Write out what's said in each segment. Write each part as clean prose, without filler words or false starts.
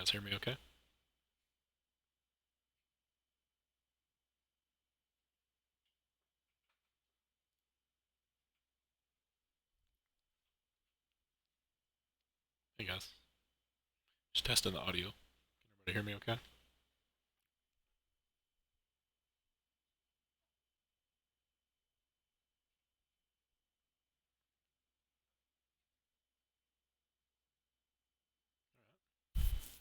guys hear me okay? Hey guys. Just testing the audio. Can everybody hear me okay?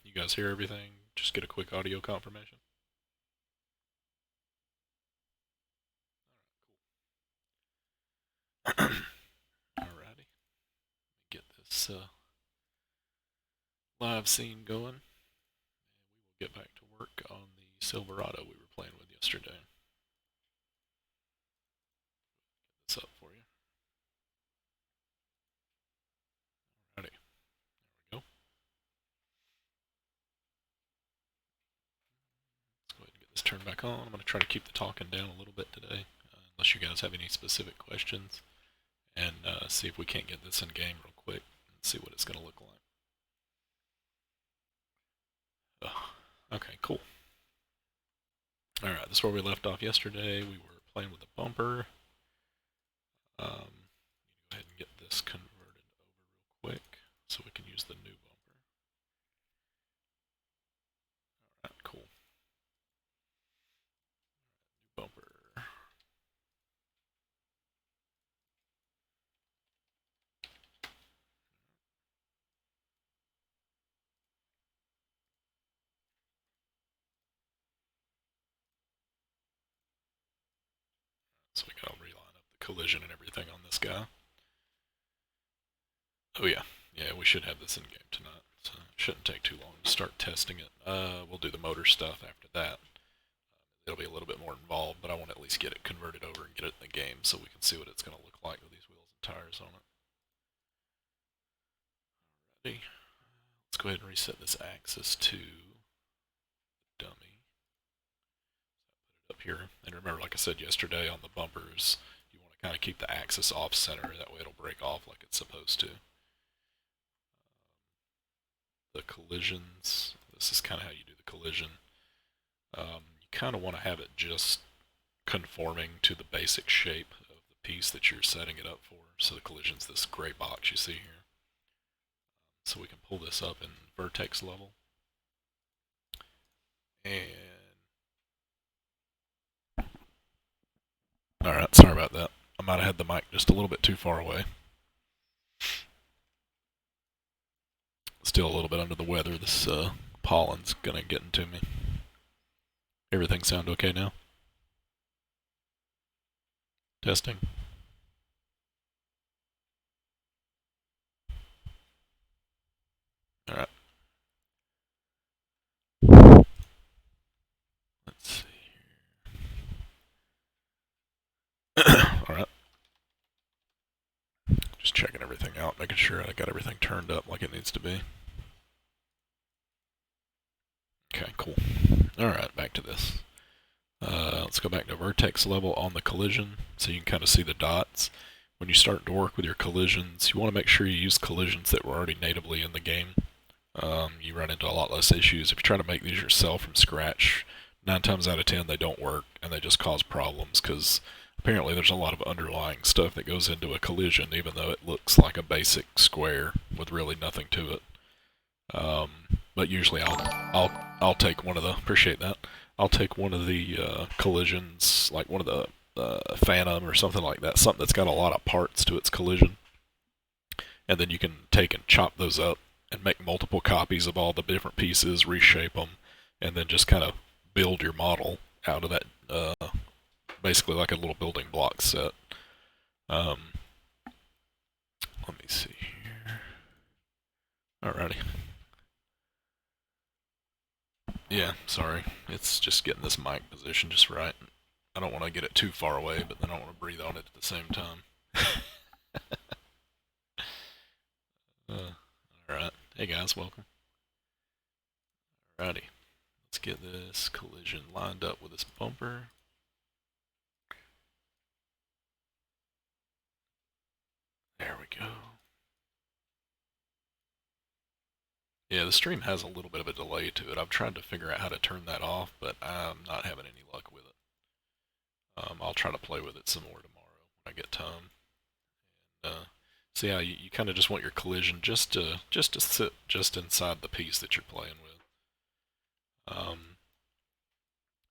You guys hear everything? Just get a quick audio confirmation. Alrighty. Get this live scene going. And we will get back to work on the Silverado we were playing with yesterday. Get this up for you. Alrighty. There we go. Let's go ahead and get this turned back on. I'm going to try to keep the talking down a little bit today, unless you guys have any specific questions, and see if we can't get this in game real quick and see what it's going to look like. Okay, cool. Alright, this is where we left off yesterday. We were playing with the bumper. Go ahead and get this converted over real quick so we can use the new bumper. Alright, cool. New bumper. So we gotta reline up the collision and everything on this guy. Oh yeah, yeah, we should have this in game tonight, so it shouldn't take too long to start testing it. We'll do the motor stuff after that. It'll be a little bit more involved, but I want to at least get it converted over and get it in the game so we can see what it's going to look like with these wheels and tires on it. Alrighty. Let's go ahead and reset this axis to dummy. Up here, and remember, like I said yesterday on the bumpers, you want to kind of keep the axis off center, that way it'll break off like it's supposed to. The collisions, this is kind of how you do the collision. You kind of want to have it just conforming to the basic shape of the piece that you're setting it up for. So the collision's this gray box you see here. So we can pull this up in vertex level. And alright, sorry about that. I might have had the mic just a little bit too far away. Still a little bit under the weather. This pollen's gonna get into me. Everything sound okay now? Testing. Alright. Let's see here. Alright. Just checking everything out, making sure I got everything turned up like it needs to be. Okay, cool. Alright, back to this. Let's go back to vertex level on the collision so you can kind of see the dots. When you start to work with your collisions, you want to make sure you use collisions that were already natively in the game. You run into a lot less issues. If you try to make these yourself from scratch, 9 times out of 10 they don't work and they just cause problems because apparently there's a lot of underlying stuff that goes into a collision even though it looks like a basic square with really nothing to it. But usually I'll take one of the, appreciate that, I'll take one of the collisions, like one of the Phantom or something like that, something that's got a lot of parts to its collision, and then you can take and chop those up and make multiple copies of all the different pieces, reshape them, and then just kind of build your model out of that, basically like a little building block set. Let me see here. Alrighty. Yeah, sorry. It's just getting this mic position just right. I don't want to get it too far away, but then I don't want to breathe on it at the same time. Alright. Hey guys, welcome. Alrighty. Let's get this collision lined up with this bumper. There we go. Yeah, the stream has a little bit of a delay to it. I've tried to figure out how to turn that off, but I'm not having any luck with it. I'll try to play with it some more tomorrow when I get time. So yeah, you kind of just want your collision just to sit just inside the piece that you're playing with,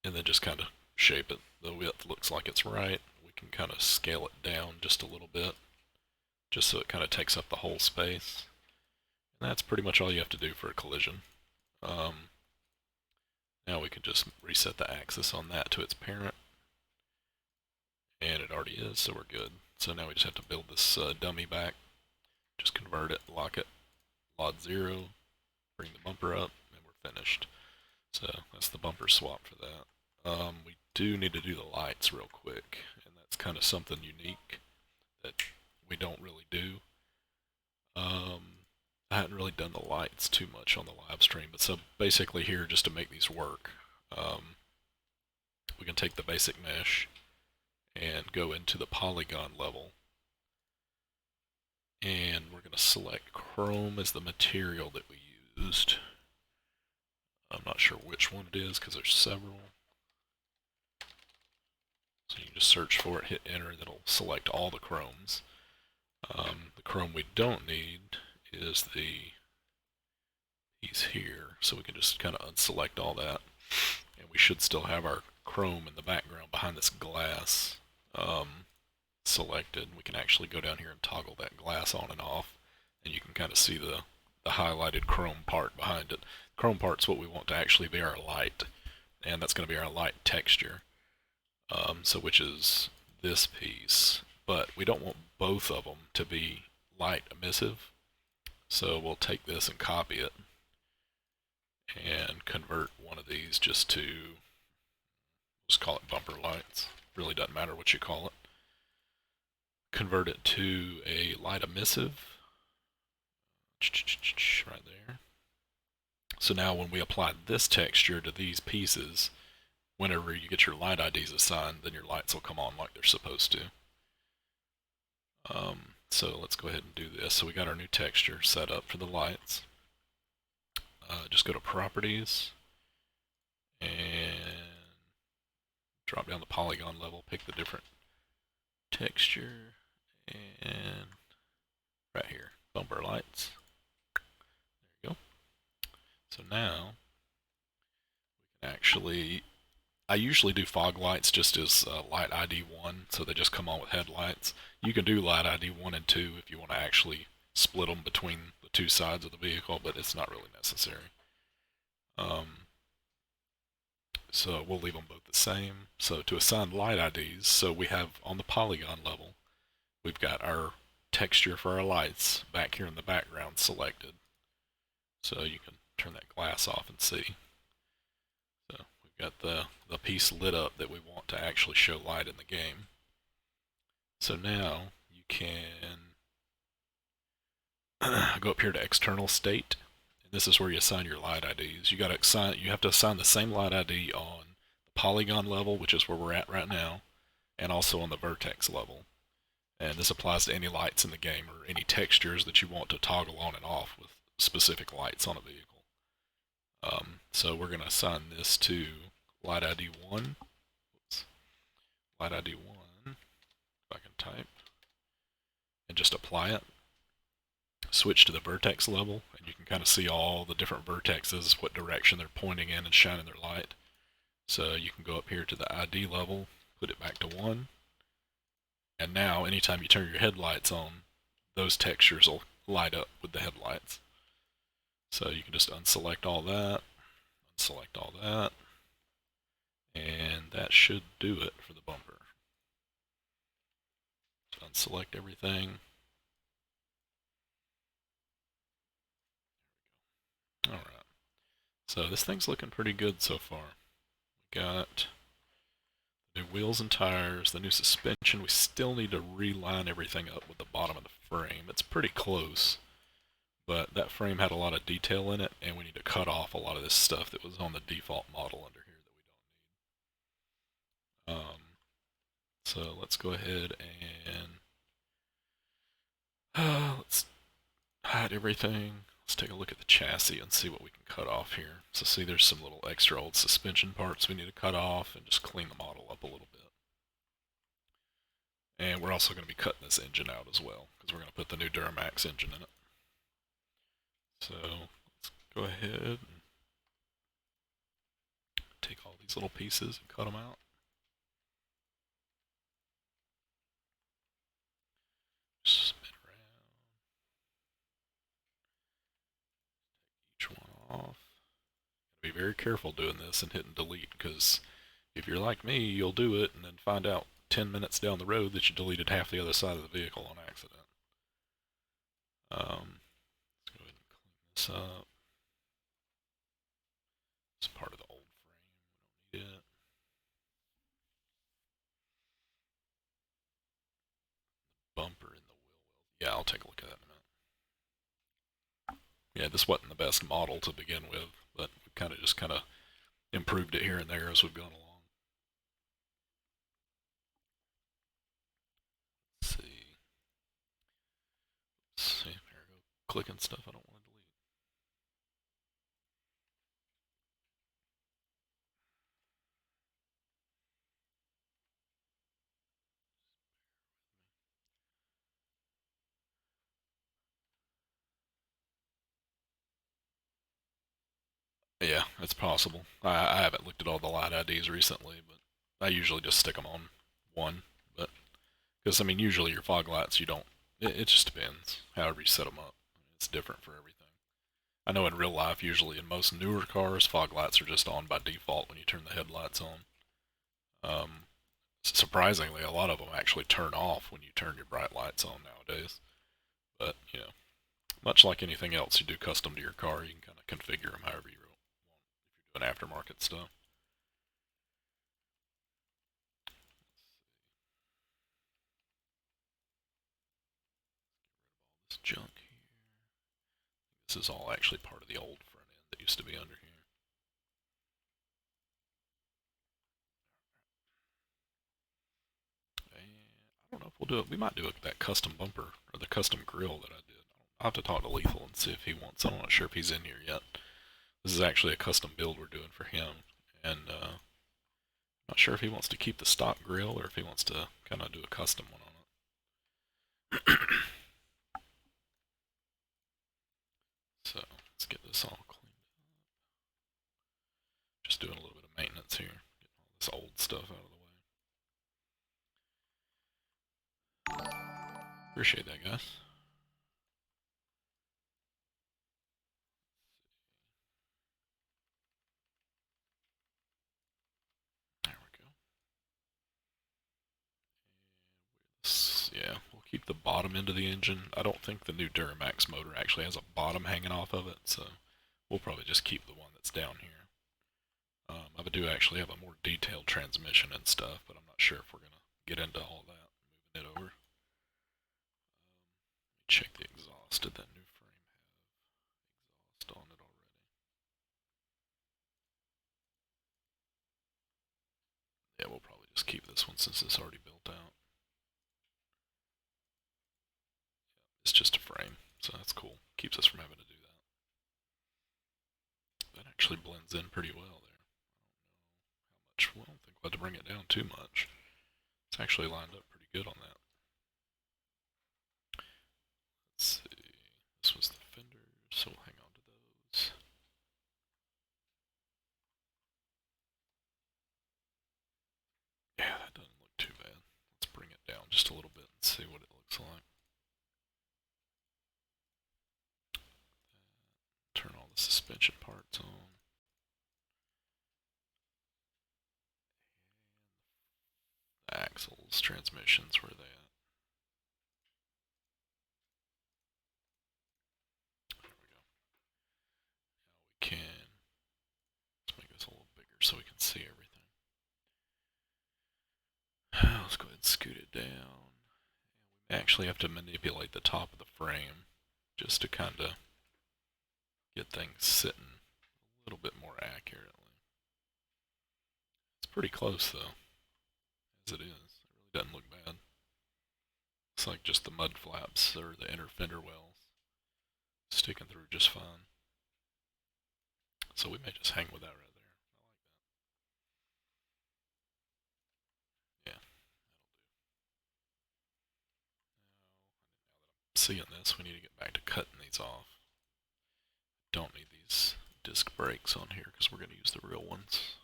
and then just kind of shape it. The width looks like it's right. We can kind of scale it down just a little bit, just so it kind of takes up the whole space. And that's pretty much all you have to do for a collision. Um, Now we can just reset the axis on that to its parent, and it already is, so we're good. So now we just have to build this dummy back, just convert it, lock it, lot 0, bring the bumper up, and we're finished. So that's the bumper swap for that. We do need to do the lights real quick, and that's kind of something unique that we don't really do. I hadn't really done the lights too much on the live stream, but so basically here, just to make these work, we can take the basic mesh and go into the polygon level, and we're going to select chrome as the material that we used. I'm not sure which one it is because there's several. So you can just search for it, hit enter, and it'll select all the chromes. The chrome we don't need is the piece here, so we can just kind of unselect all that, and we should still have our chrome in the background behind this glass selected. We can actually go down here and toggle that glass on and off, and you can kind of see the highlighted chrome part behind it. Chrome part's what we want to actually be our light, and that's going to be our light texture, so which is this piece. But we don't want both of them to be light emissive, so we'll take this and copy it and convert one of these just to, just call it bumper lights. Really doesn't matter what you call it. Convert it to a light emissive, right there. So now when we apply this texture to these pieces, whenever you get your light IDs assigned, then your lights will come on like they're supposed to. So let's go ahead and do this. So we got our new texture set up for the lights. Just go to properties and drop down the polygon level, pick the different texture, and right here, bumper lights. There you go. So now we can actually, I usually do fog lights just as light ID 1, so they just come on with headlights. You can do light ID 1 and 2 if you want to actually split them between the two sides of the vehicle, but it's not really necessary. So we'll leave them both the same. So to assign light IDs, so we have on the polygon level, we've got our texture for our lights back here in the background selected. So you can turn that glass off and see. So we've got the piece lit up that we want to actually show light in the game. So now you can go up here to external state. This is where you assign your light IDs. You have to assign the same light ID on the polygon level, which is where we're at right now, and also on the vertex level. And this applies to any lights in the game or any textures that you want to toggle on and off with specific lights on a vehicle. So we're going to assign this to light ID 1. Oops. Light ID 1, if I can type, and just apply it. Switch to the vertex level, and you can kind of see all the different vertexes, what direction they're pointing in and shining their light. So you can go up here to the ID level, put it back to 1, and now anytime you turn your headlights on, those textures will light up with the headlights. So you can just unselect all that, and that should do it for the bumper. So unselect everything. Alright, so this thing's looking pretty good so far. We got the new wheels and tires, the new suspension. We still need to reline everything up with the bottom of the frame. It's pretty close, but that frame had a lot of detail in it, and we need to cut off a lot of this stuff that was on the default model under here that we don't need. So let's go ahead and let's hide everything. Let's take a look at the chassis and see what we can cut off here. So see there's some little extra old suspension parts we need to cut off and just clean the model up a little bit. And we're also going to be cutting this engine out as well, because we're going to put the new Duramax engine in it. So let's go ahead and take all these little pieces and cut them out. Spin around. Take each one off. Be very careful doing this and hitting delete, because if you're like me, you'll do it and then find out 10 minutes down the road that you deleted half the other side of the vehicle on accident. Let's go ahead and clean this up. It's part of the old frame. We don't need it. Bumper in the wheel well. Yeah, I'll take a look at that in a minute. Yeah, this wasn't the best model to begin with, but we kind of improved it here and there as we've gone along. Let's see. There we go. Clicking stuff I don't want to delete. Yeah, it's possible. I haven't looked at all the light IDs recently, but I usually just stick them on one. But because I mean, usually your fog lights, you don't. It just depends. However you set them up, it's different for everything. I know in real life, usually in most newer cars, fog lights are just on by default when you turn the headlights on. Surprisingly, a lot of them actually turn off when you turn your bright lights on nowadays. But you know, much like anything else you do custom to your car, you can kind of configure them however you want if you're doing aftermarket stuff. This junk here. This is all actually part of the old front end that used to be under here. And I don't know if we'll do it. We might do it that custom bumper or the custom grill that I did. I'll have to talk to Lethal and see if he wants. I'm not sure if he's in here yet. This is actually a custom build we're doing for him, and not sure if he wants to keep the stock grill or if he wants to kind of do a custom one on it. So let's get this all cleaned up. Just doing a little bit of maintenance here, getting all this old stuff out of the way. Appreciate that, guys. There we go. Yeah, we'll keep the bottom end of the engine. I don't think the new Duramax motor actually has a bottom hanging off of it, so we'll probably just keep the one that's down here. I do actually have a more detailed transmission and stuff, but I'm not sure if we're going to get into all that. Moving it over. Check the exhaust. Did that new frame have exhaust on it already? Yeah, we'll probably just keep this one since it's already built out. It's just a frame, so that's cool. Keeps us from having to do that. That actually blends in pretty well there. I don't know how much. Well, I don't think we'll have to bring it down too much. It's actually lined up pretty good on that. Let's see. This was the fenders, so we'll hang on to those. Yeah, that doesn't look too bad. Let's bring it down just a little bit and see what it looks like. Turn all the suspension parts on. The axles, transmissions, where are they at? There we go. Now we can. Let's make this a little bigger so we can see everything. Let's go ahead and scoot it down. We actually have to manipulate the top of the frame just to kind of get things sitting a little bit more accurately. It's pretty close though, as it is. It really doesn't look bad. It's like just the mud flaps or the inner fender wells. It's sticking through just fine. So we may just hang with that right there. I like that. Yeah, seeing this, we need to get back to cutting these off. Don't need these disc brakes on here because we're going to use the real ones.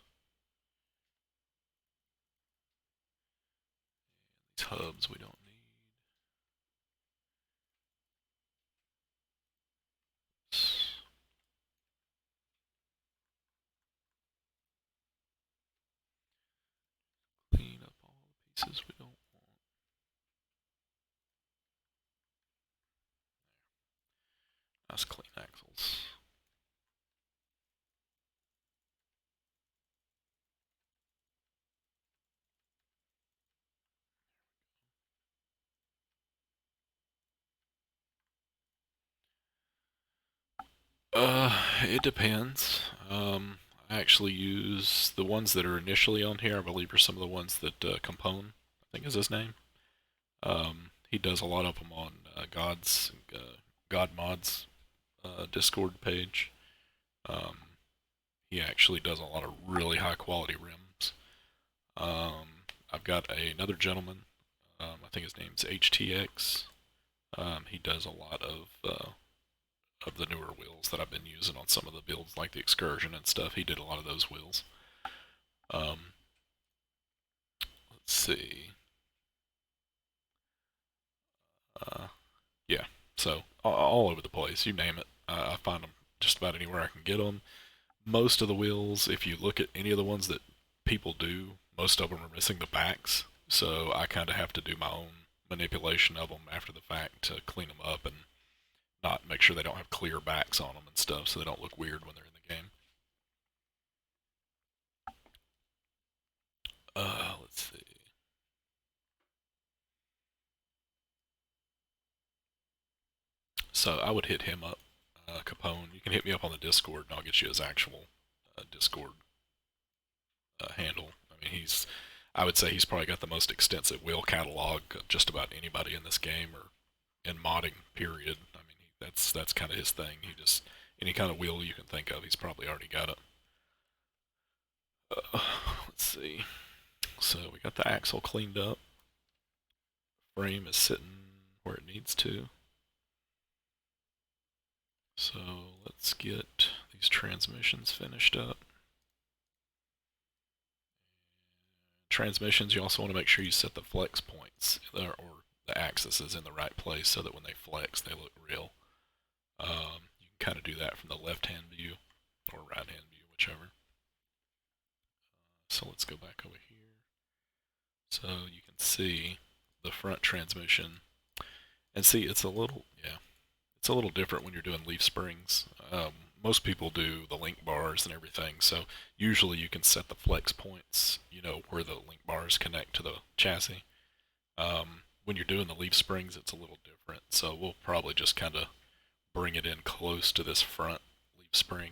These hubs we don't need. Clean up all the pieces we don't want. Nice clean axles. It depends. I actually use the ones that are initially on here. I believe are some of the ones that Capone, I think is his name. He does a lot of them on God Mods Discord page. Um, he actually does a lot of really high quality rims. I've got another gentleman. I think his name's HTX. He does a lot of the newer wheels that I've been using on some of the builds, like the Excursion and stuff. He did a lot of those wheels. Let's see. Yeah, so all over the place. You name it, I find them just about anywhere I can get them. Most of the wheels, if you look at any of the ones that people do, most of them are missing the backs. So I kind of have to do my own manipulation of them after the fact to clean them up and not make sure they don't have clear backs on them and stuff, so they don't look weird when they're in the game. Let's see. So I would hit him up, Capone. You can hit me up on the Discord, and I'll get you his actual Discord handle. I mean, I would say he's probably got the most extensive wheel catalog of just about anybody in this game or in modding. Period. I mean, that's kind of his thing. He just any kind of wheel you can think of, he's probably already got it. Let's see. So we got the axle cleaned up. Frame is sitting where it needs to. So let's get these transmissions finished up. Transmissions, you also want to make sure you set the flex points or the axis is in the right place so that when they flex, they look real. You can kind of do that from the left-hand view or right-hand view, whichever. So let's go back over here. So you can see the front transmission, and see it's a little different when you're doing leaf springs. Most people do the link bars and everything, so usually you can set the flex points, where the link bars connect to the chassis. When you're doing the leaf springs, it's a little different, so we'll probably just kind of bring it in close to this front leaf spring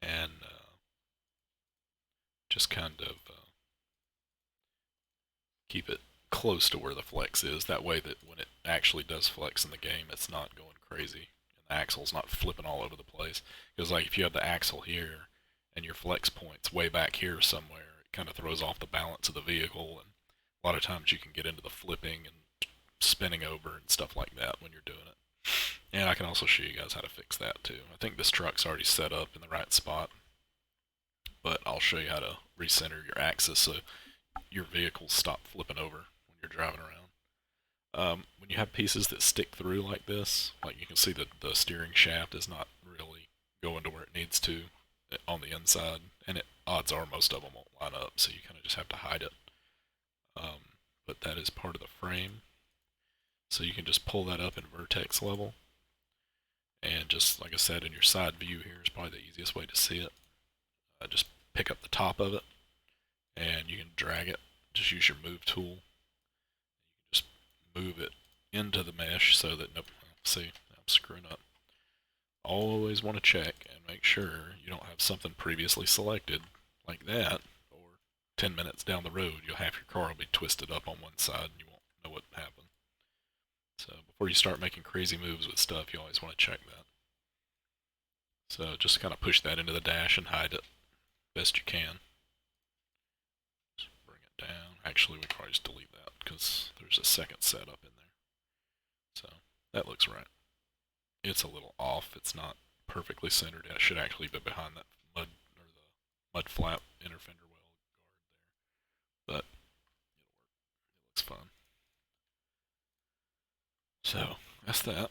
and just kind of keep it close to where the flex is. That way that when it actually does flex in the game, it's not going crazy and the axle's not flipping all over the place. Because like if you have the axle here and your flex point's way back here somewhere, it kind of throws off the balance of the vehicle, and a lot of times you can get into the flipping and spinning over and stuff like that when you're doing it. And I can also show you guys how to fix that too. I think this truck's already set up in the right spot, but I'll show you how to recenter your axis so your vehicles stop flipping over when you're driving around. When you have pieces that stick through like this, like you can see that the steering shaft is not really going to where it needs to on the inside, and odds are most of them won't line up, so you kind of just have to hide it. But that is part of the frame, so you can just pull that up in vertex level, and just like I said, in your side view here is probably the easiest way to see it. Just pick up the top of it, and you can drag it. Just use your move tool. You can just move it into the mesh so that, nope, see, I'm screwing up. Always want to check and make sure you don't have something previously selected like that, or 10 minutes down the road, half your car will be twisted up on one side and you won't know what happened. So before you start making crazy moves with stuff, you always want to check that. So just kind of push that into the dash and hide it best you can. Just bring it down. Actually, we can probably just delete that because there's a second setup in there. So that looks right. It's a little off. It's not perfectly centered. It should actually be behind that mud or the mud flap inner fender well guard there. But it looks fun. So that's that.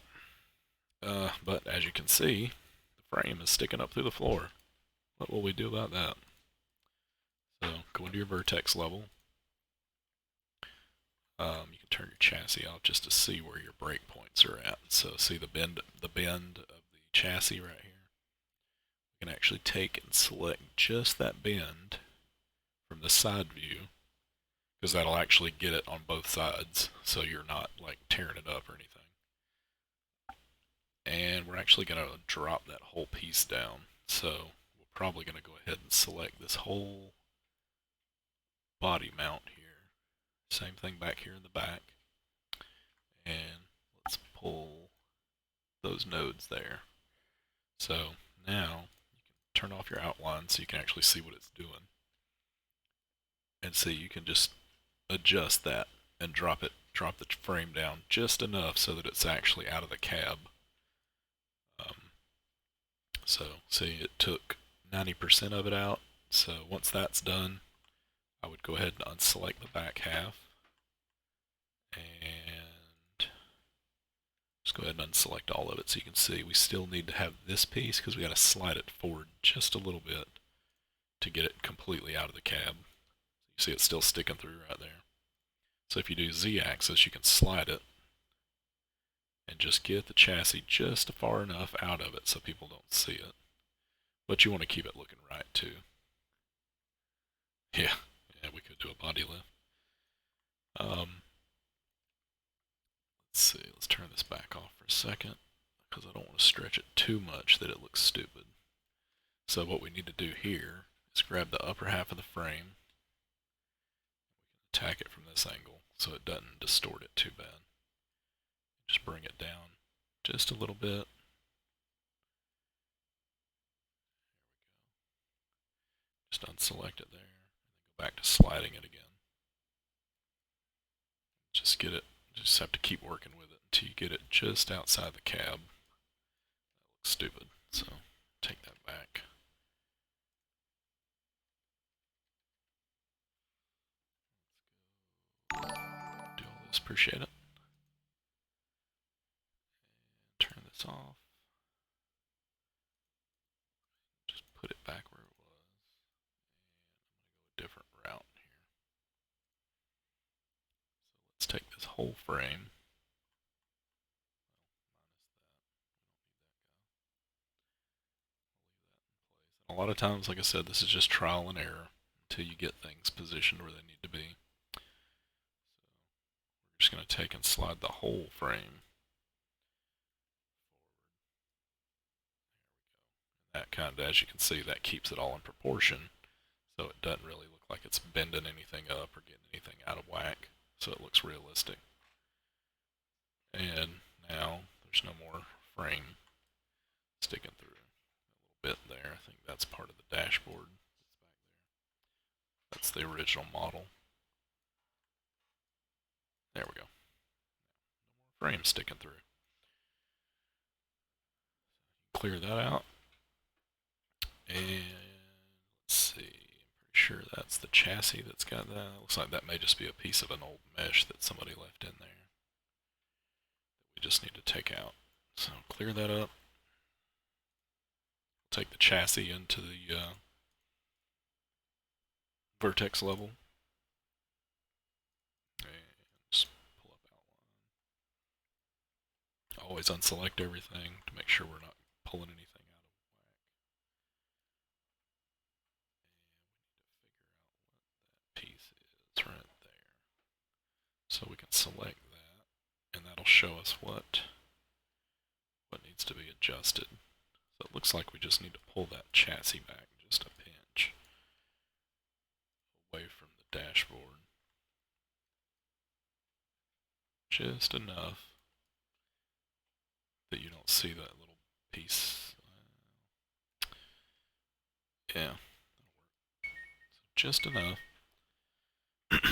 But as you can see, the frame is sticking up through the floor. What will we do about that? So go into your vertex level. You can turn your chassis off just to see where your breakpoints are at. So see the bend of the chassis right here. You can actually take and select just that bend from the side view, because that'll actually get it on both sides, so you're not like tearing it up or anything. And we're actually going to drop that whole piece down. So we're probably going to go ahead and select this whole body mount here. Same thing back here in the back. And let's pull those nodes there. So now you can turn off your outline so you can actually see what it's doing. And see, you can just adjust that and drop the frame down just enough so that it's actually out of the cab. So see, it took 90% of it out. So once that's done, I would go ahead and unselect the back half. And just go ahead and unselect all of it so you can see we still need to have this piece because we got to slide it forward just a little bit to get it completely out of the cab. You see it's still sticking through right there. So if you do Z-axis, you can slide it and just get the chassis just far enough out of it so people don't see it. But you want to keep it looking right too. Yeah, we could do a body lift. Let's see, let's turn this back off for a second because I don't want to stretch it too much that it looks stupid. So what we need to do here is grab the upper half of the frame. We can attack it from this angle so it doesn't distort it too bad. Just bring it down just a little bit. Just unselect it there, and then go back to sliding it again. Just get it, just have to keep working with it until you get it just outside the cab. That looks stupid, so take that back. Do all this, appreciate it. And turn this off. Just put it back where it was. And I'm going to go a different route here. So let's take this whole frame. A lot of times, like I said, this is just trial and error until you get things positioned where they need to be. So we're just going to take and slide the whole frame forward. That kind of, as you can see, that keeps it all in proportion, so it doesn't really look like it's bending anything up or getting anything out of whack, so it looks realistic. And now there's no more frame sticking through. A little bit there. I think that's part of the dashboard that's back there. That's the original model. There we go. No more frame sticking through. Clear that out. And let's see. I'm pretty sure that's the chassis that's got that. Looks like that may just be a piece of an old mesh that somebody left in there that we just need to take out. So clear that up. Take the chassis into the vertex level. And just pull up outline. Always unselect everything to make sure we're not pulling anything out of whack. And we need to figure out what that piece is right there. So we can select that, and that'll show us what needs to be adjusted. So it looks like we just need to pull that chassis back just a pinch away from the dashboard. Just enough that you don't see that little piece. Yeah, just enough. Alright,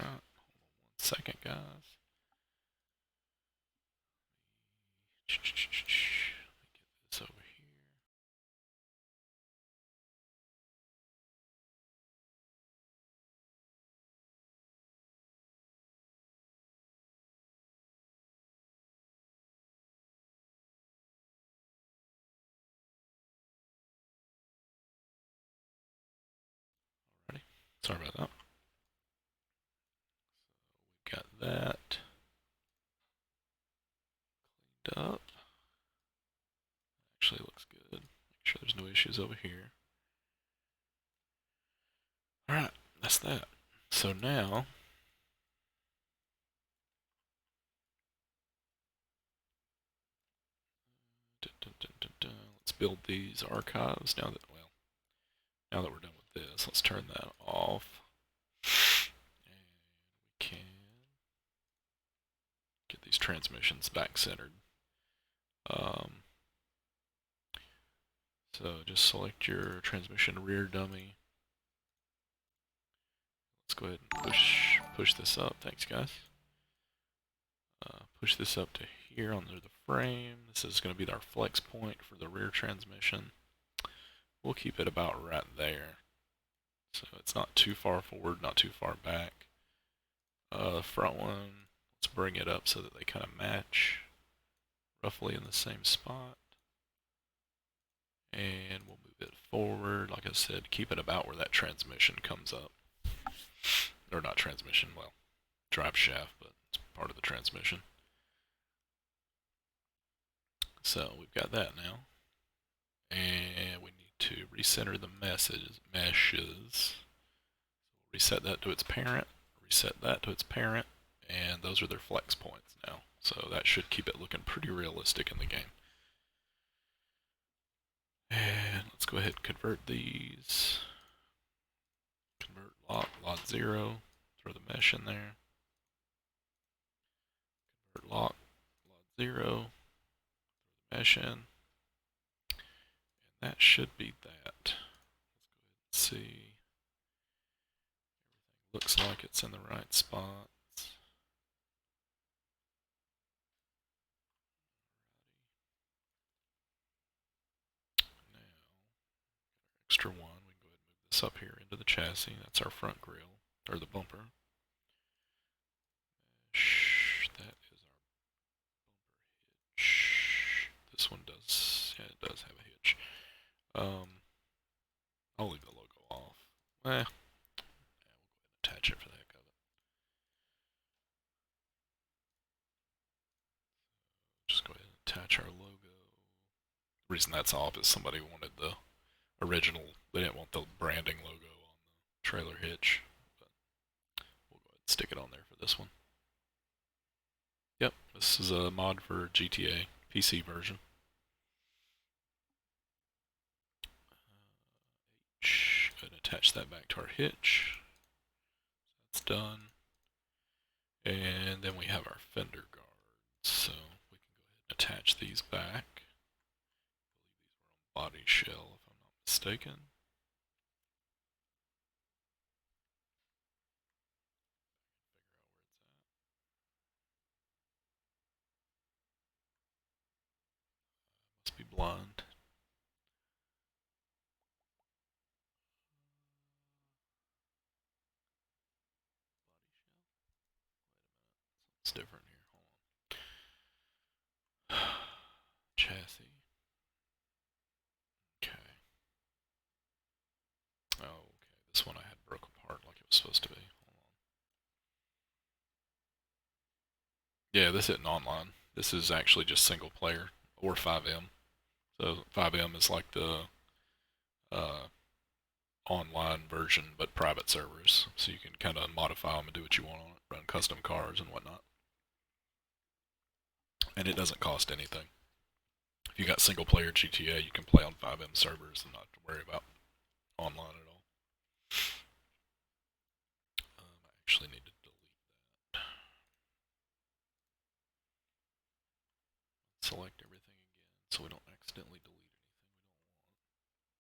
hold on 1 second, guys. Let me get this over here. Alrighty, sorry about that. We got that cleaned up. Actually looks good. Make sure there's no issues over here. Alright, that's that. So now, let's build these archives now that, well, now that we're done with this, let's turn that off. And we can get these transmissions back centered. So just select your transmission rear dummy. Let's go ahead and push this up. Thanks, guys. Push this up to here under the frame. This is going to be our flex point for the rear transmission. We'll keep it about right there. So it's not too far forward, not too far back. Front one, let's bring it up so that they kind of match roughly in the same spot. And we'll move it forward. Like I said, keep it about where that transmission comes up. Or not transmission, well, drive shaft, but it's part of the transmission. So we've got that now. And we need to recenter the meshes. So we'll reset that to its parent, reset that to its parent, and those are their flex points now. So that should keep it looking pretty realistic in the game. And let's go ahead and convert these. Convert lot 0, throw the mesh in there. Convert lot 0, throw the mesh in. And that should be that. Let's go ahead and see. Everything looks like it's in the right spots. Now, extra one, we can go ahead and move this up here into the chassis. That's our front grille, or the bumper. That is our bumper hitch. This one does, yeah, it does have a hitch. I'll leave the logo off. Yeah, we'll go ahead and attach it for the heck of it. Just go ahead and attach our logo. The reason that's off is somebody wanted the original, they didn't want the branding logo on the trailer hitch, but we'll go ahead and stick it on there for this one. Yep, this is a mod for GTA PC version. Go ahead and attach that back to our hitch. That's done. And then we have our fender guards. So we can go ahead and attach these back. I believe these were on body shell, if I'm not mistaken. Must be blind. It's different here. Hold on. Chassis. Okay. Oh, okay. This one I had broke apart like it was supposed to be. Hold on. Yeah, this isn't online. This is actually just single player or FiveM. So FiveM is like the uh, online version, but private servers. So you can kind of modify them and do what you want on it, run custom cars and whatnot. And it doesn't cost anything. If you got single player GTA, you can play on FiveM servers and not to worry about online at all. I actually need to delete that. Select everything again so we don't accidentally delete anything we don't want.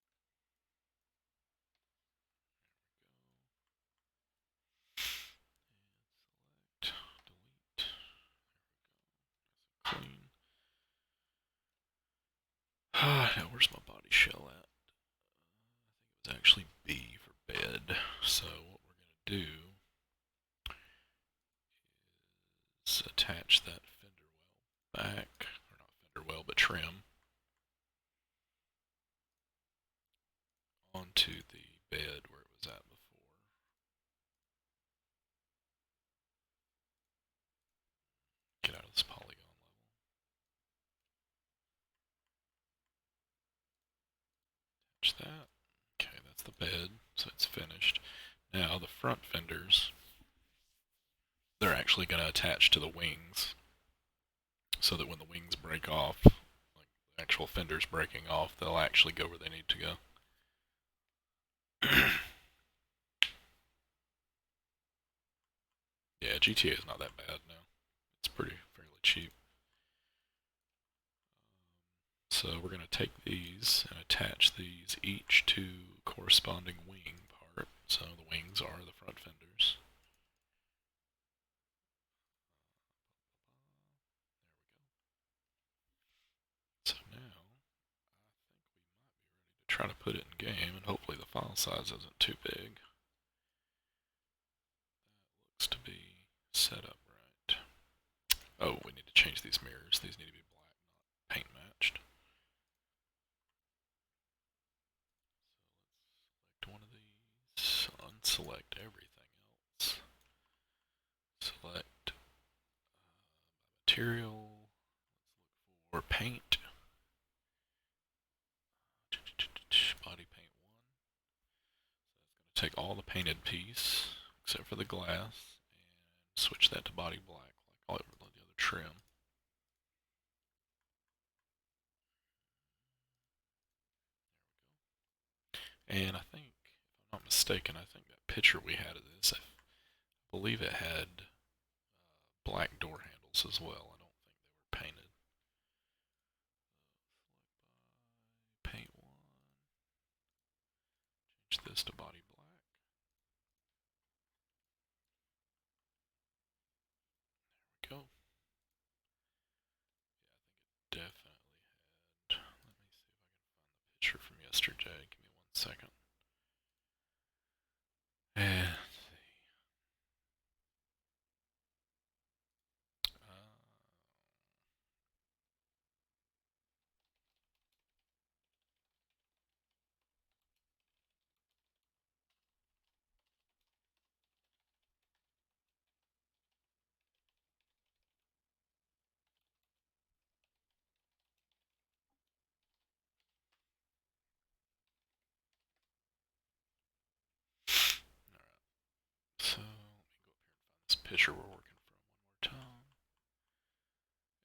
Now, where's my body shell at? It was actually B for bed. So what we're going to do is attach that fender well back, or not fender well, but trim, onto the bed where it was at before. Get out of this polygon level. Attach that. Okay, that's the bed, so it's finished. Now the front fenders, they're actually going to attach to the wings, so that when the wings break off, like the actual fenders breaking off, they'll actually go where they need to go. Yeah, GTA is not that bad now. It's fairly cheap. So we're going to take these and attach these each to corresponding wing part. So the wings are the front fenders. So now I think we might be ready to try to put it in game, and hopefully the file size isn't too big. That looks to be set up right. Oh, we need to change these mirrors. These need to be black, not paint matched. So let's select one of these, unselect everything else. Select material, let's look for paint. Body paint 1. So that's going to take all the painted piece, except for the glass, and switch that to body black, like all the other trim. And I think, if I'm not mistaken, I think that picture we had of this, I believe it had black door handles as well. I don't think they were painted. Paint 1. Change this to body black. There we go. Yeah, I think it definitely had. Let me see if I can find the picture from yesterday. Give me 1 second. And let's see. So let me go up here and find this picture we're working from one more time.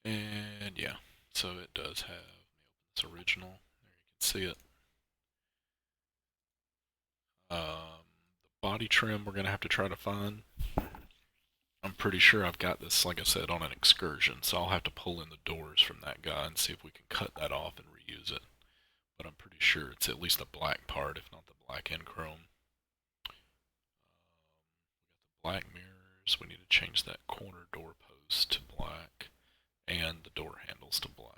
And yeah, so it does have, let me open this original. There you can see it. The body trim we're going to have to try to find. I'm pretty sure I've got this, like I said, on an excursion, so I'll have to pull in the doors from that guy and see if we can cut that off and reuse it. But I'm pretty sure it's at least the black part, if not the black and chrome. We got the black mirrors. We need to change that corner door post to black and the door handles to black.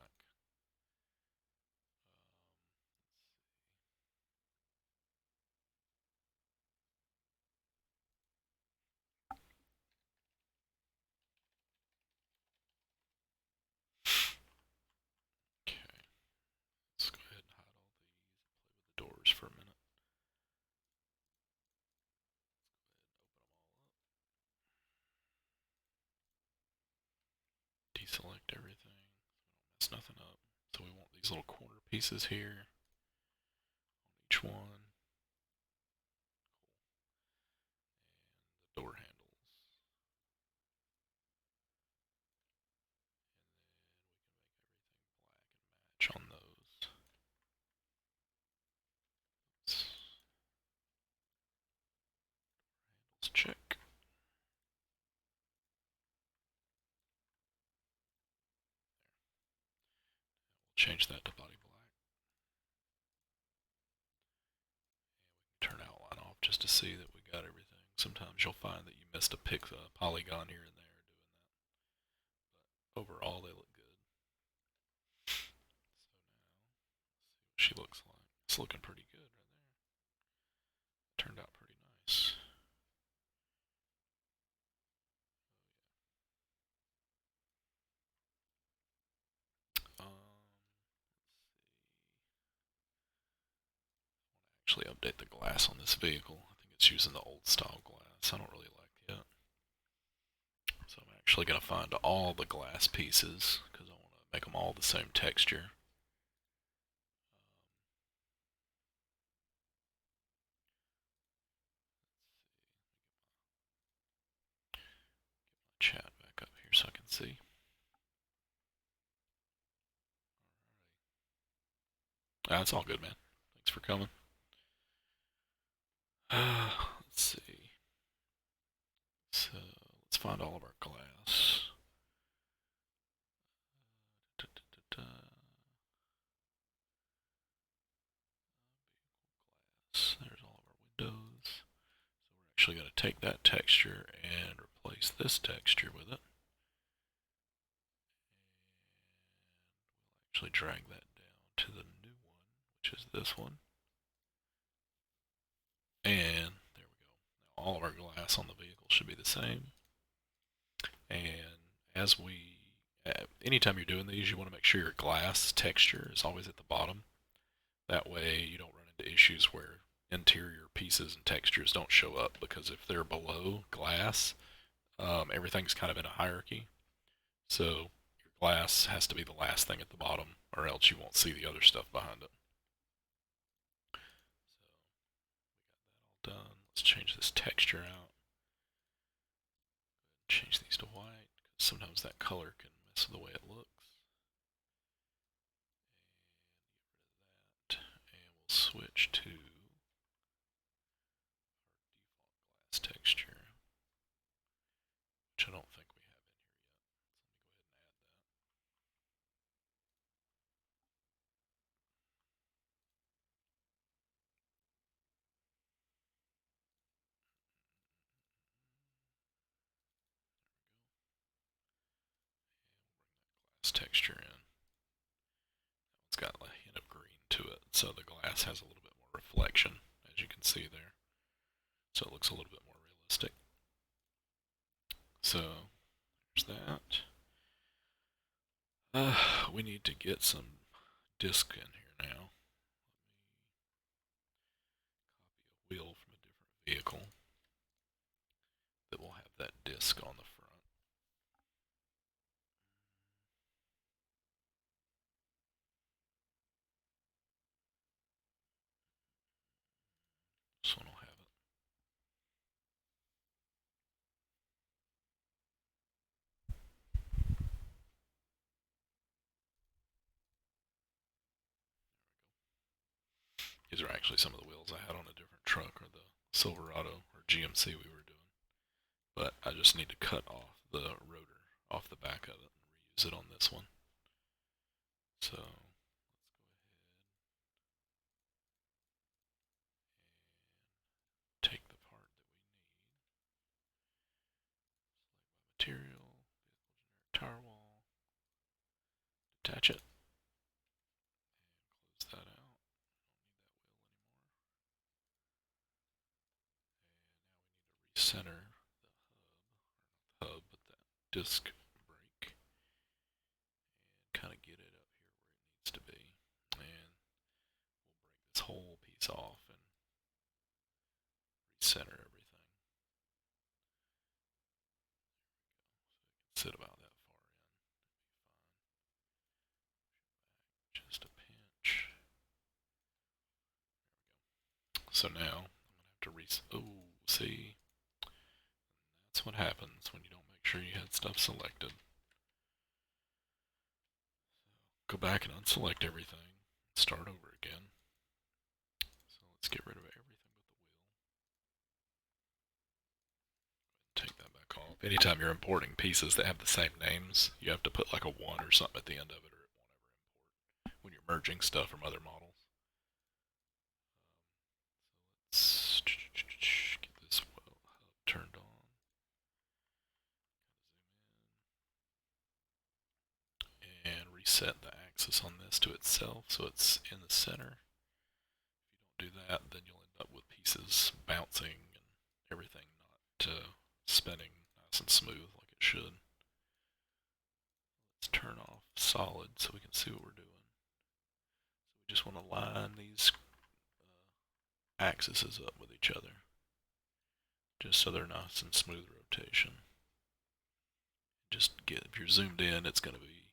Okay, let's go ahead and hide all these and play with the doors for a minute. Deselect everything. Mess nothing up. So we want these little corner pieces here on each one. And the door handles. And then we can make everything black and match on those. Let's check. We'll change that to body black. And we can turn outline off just to see that we got everything. Sometimes you'll find that you missed a polygon here and there doing that. But overall, they look good. So now she looks like. It's looking pretty good right there. Turned out pretty nice. Actually update the glass on this vehicle. I think it's using the old style glass. I don't really like it. So I'm actually going to find all the glass pieces because I want to make them all the same texture. Chat back up here so I can see. That's all good, man. Thanks for coming. Let's see. So let's find all of our glass. There's all of our windows. So we're actually going to take that texture and replace this texture with it. Actually drag that down to the new one, which is this one. And there we go. Now all of our glass on the vehicle should be the same. And as anytime you're doing these, you want to make sure your glass texture is always at the bottom. That way you don't run into issues where interior pieces and textures don't show up, because if they're below glass, everything's kind of in a hierarchy. So your glass has to be the last thing at the bottom, or else you won't see the other stuff behind it. So we got that all done. Let's change this texture out. Change these to white, because sometimes that color can mess with the way it looks. And get rid of that. And we'll switch to our default glass texture, which I don't think we have in here yet. So let me go ahead and add that. Glass texture in. It's got a hint of green to it, so the glass has a little bit more reflection, as you can see there. So it looks a little bit more realistic. So there's that. We need to get some disc in here now. Let me copy a wheel from a different vehicle that will have that disc on the front. This one will have it. These are actually some of the wheels I had on a different truck, or the Silverado or GMC we were doing. But I just need to cut off the rotor off the back of it and reuse it on this one. So let's go ahead and take the part that we need. Select by material, vehicle generic tire wall, detach it, and close that out. Don't need that wheel anymore. And now we need to recenter the hub, but that disc brake, and kind of get it up here where it needs to be. And we'll break this whole piece off and recenter everything. So it can sit about that far in. It'll be fine. Just a pinch. So now I'm going to have to see? That's what happens when you don't make sure you had stuff selected. So go back and unselect everything. Start over again. So let's get rid of everything but the wheel. Take that back off. Anytime you're importing pieces that have the same names, you have to put like a 1 or something at the end of it, or it won't ever import when you're merging stuff from other models. So let's get this hub turned on. And reset the axis on this to itself so it's in the center. If you don't do that, then you'll end up with pieces bouncing and everything not spinning nice and smooth like it should. Let's turn off solid so we can see what we're doing. So we just want to line these axes up with each other, just so they're nice and smooth rotation. Just get, if you're zoomed in, it's going to be,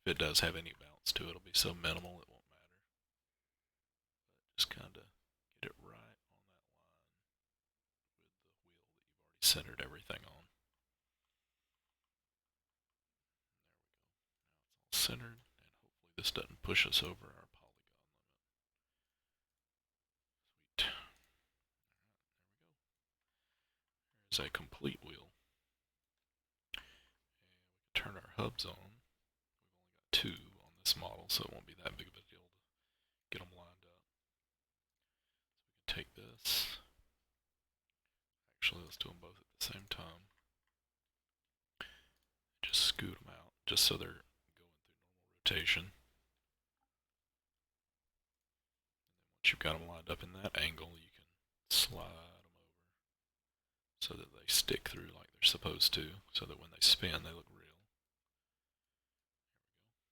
if it does have any bounce to it, it'll be so minimal it won't matter. But just kind of get it right on that line with the wheel that you've already centered everything on. There we go. Now it's all centered, and hopefully this doesn't push us over our polygon limit. Sweet. Alright, there we go. There's a complete wheel. And we can turn our hubs on. We've only got 2 on this model, so it won't be that big of a deal to get them lined up. So we can take this. Actually, let's do them both at the same time. Just scoot them out, just so they're going through normal rotation. And then once you've got them lined up in that angle, you can slide them over so that they stick through like they're supposed to, so that when they spin, they look real. There we go. So now you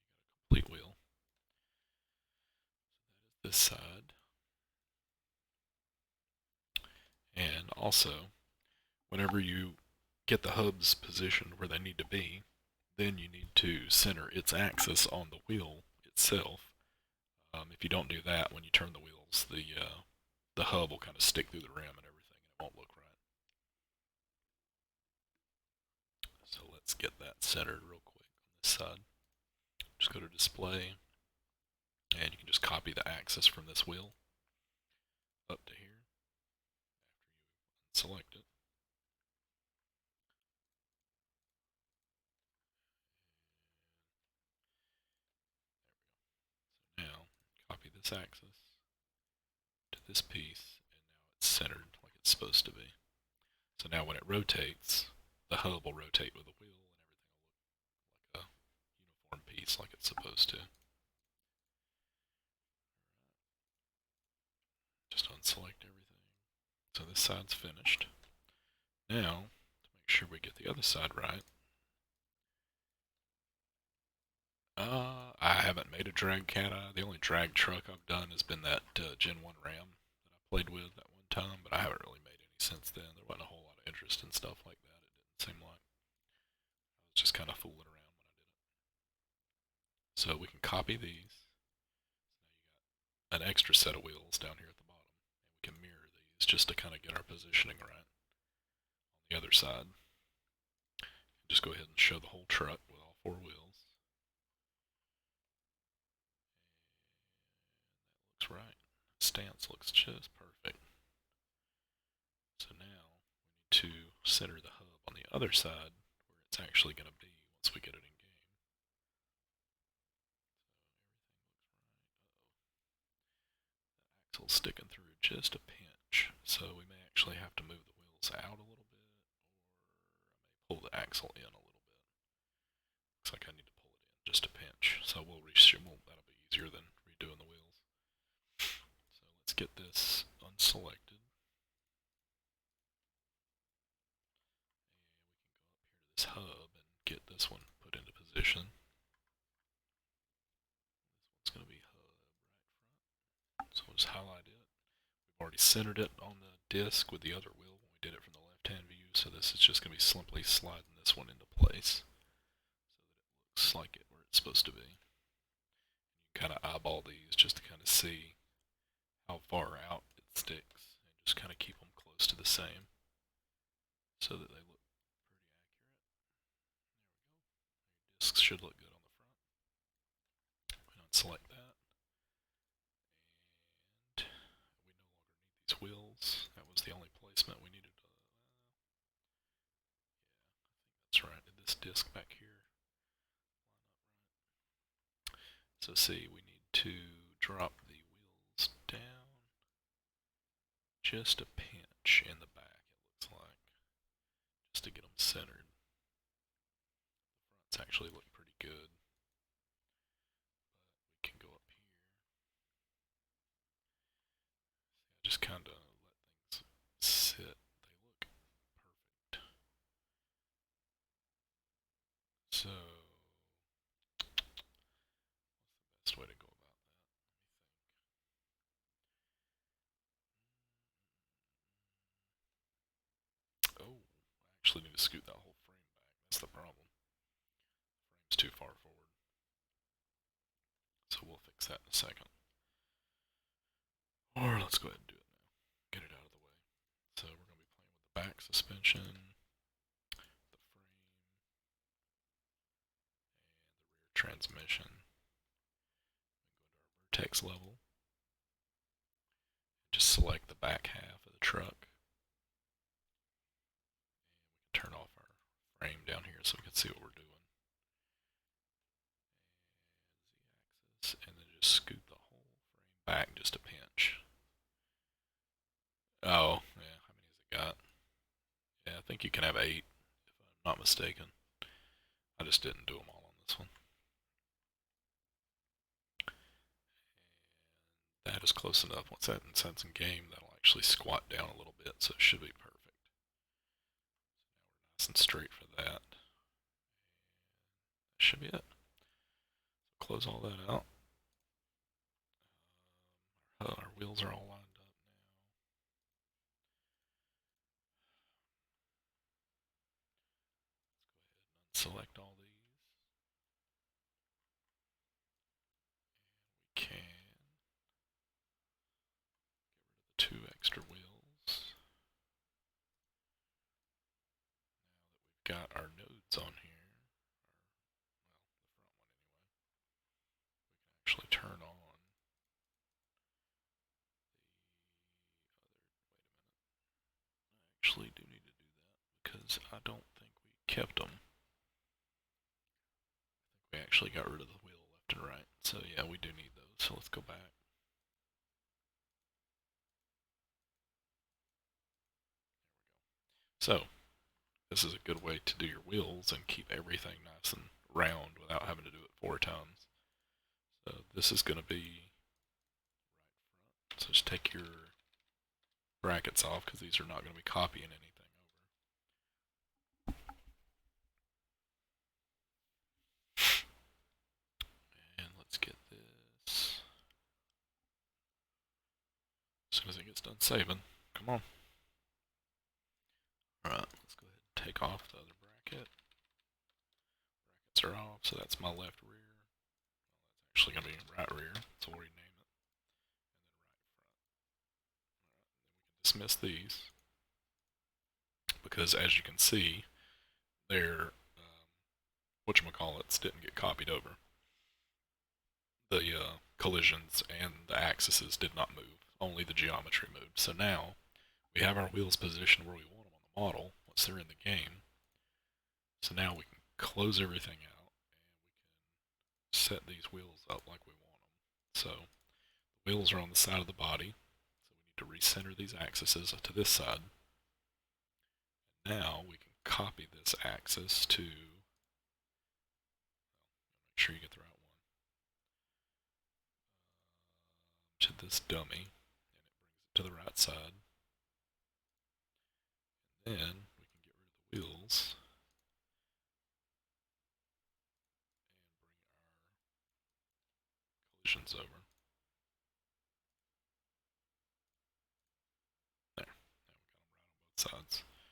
got a complete wheel. So that is this side. And also, whenever you get the hubs positioned where they need to be, then you need to center its axis on the wheel itself. If you don't do that, when you turn the wheels, the hub will kind of stick through the rim and everything, and it won't look right. So let's get that centered real quick on this side. Just go to display, and you can just copy the axis from this wheel up to here after you select it. So now copy this axis to this piece, and now it's centered like it's supposed to be. So now when it rotates, the hub will rotate with the wheel, and everything will look like a uniform piece like it's supposed to. Just unselect everything. So this side's finished. Now, to make sure we get the other side right, I haven't made a drag cat eye. The only drag truck I've done has been that Gen 1 Ram that I played with at one time, but I haven't really made any since then. There wasn't a whole lot of interest in stuff like that. It didn't seem like. I was just kind of fooling around when I did it. So we can copy these. So now you got an extra set of wheels down here at the bottom, and we can mirror these just to kind of get our positioning right on the other side. Just go ahead and show the whole truck with all 4 wheels. And that looks right. Stance looks just perfect. So now we need to center the hub on the other side where it's actually going to be once we get it in game. So everything looks right. The axle's sticking through just a pinch, so we may actually have to move the wheels out a little bit, or I may pull the axle in a little bit. Looks like I need to pull it in just a pinch, so that'll be easier than redoing the wheels. So let's get this unselected. And we can go up here to this hub and get this one put into position. This one's going to be hub right front. So we'll just highlight it. We've already centered it on the disc with the other wheel when we did it from the left-hand view, so this is just going to be simply sliding this one into place so that it looks like it where it's supposed to be. You kind of eyeball these just to kind of see how far out it sticks, and just kind of keep them close to the same so that they look pretty accurate. There we go. Your discs should look good on the front. We don't select that, and we no longer need these wheels. That was the only placement we needed. Yeah, I think that's right. Did this disc back here line up right? So see, we need to drop the wheels down just a pinch in the back, it looks like, just to get them centered. The fronts actually look pretty good. just kind of let things sit. They look perfect. So, what's the best way to go about that? Oh, I actually need to scoot that whole frame back. That's the problem. The frame's too far forward. So we'll fix that in a second. Or let's go ahead and do it now. Get it out of the way. So we're going to be playing with the back suspension, the frame, and the rear transmission. We go to our vertex level. Just select the back half of the truck. And we can turn off our frame down here so we can see what we're doing. And Z-axis, and then just scoot the whole frame back just a pinch. Oh, yeah, how many has it got? Yeah, I think you can have 8, if I'm not mistaken. I just didn't do them all on this one. And that is close enough. Once that's in game, that'll actually squat down a little bit, so it should be perfect. So now we're nice and straight for that. And that should be it. So close all that out. Our wheels are all lined up now. Let's go ahead and unselect all these. And we can get rid of the 2 extra wheels. Now that we've got our nodes on here, the front one anyway, we can actually turn on the other. Wait a minute. I actually do need to do that because I don't think we kept them. I think we actually got rid of the wheel left and right. So yeah, we do need those. So let's go back. So this is a good way to do your wheels and keep everything nice and round without having to do it 4 times. So this is going to be right front. So just take your brackets off because these are not going to be copying anything over. And let's get this. As soon as it gets done saving, come on. Alright, let's go ahead and take off the other bracket. Brackets are off, so that's my left rear. Well, that's actually going to be right rear, so we'll rename it. And then right front. Alright, then we can dismiss these. Because as you can see, their whatchamacallits didn't get copied over. The collisions and the axes did not move, only the geometry moved. So now we have our wheels positioned where we want them on the model once they're in the game. So now we can close everything out and we can set these wheels up like we want them. So the wheels are on the side of the body, so we need to recenter these axes to this side. And now we can copy this axis to, well, make sure you get the right one, to this dummy, and it brings it to the right side. And then we can get rid of the wheels and bring our collisions over. There. Now we got them right on both sides. So now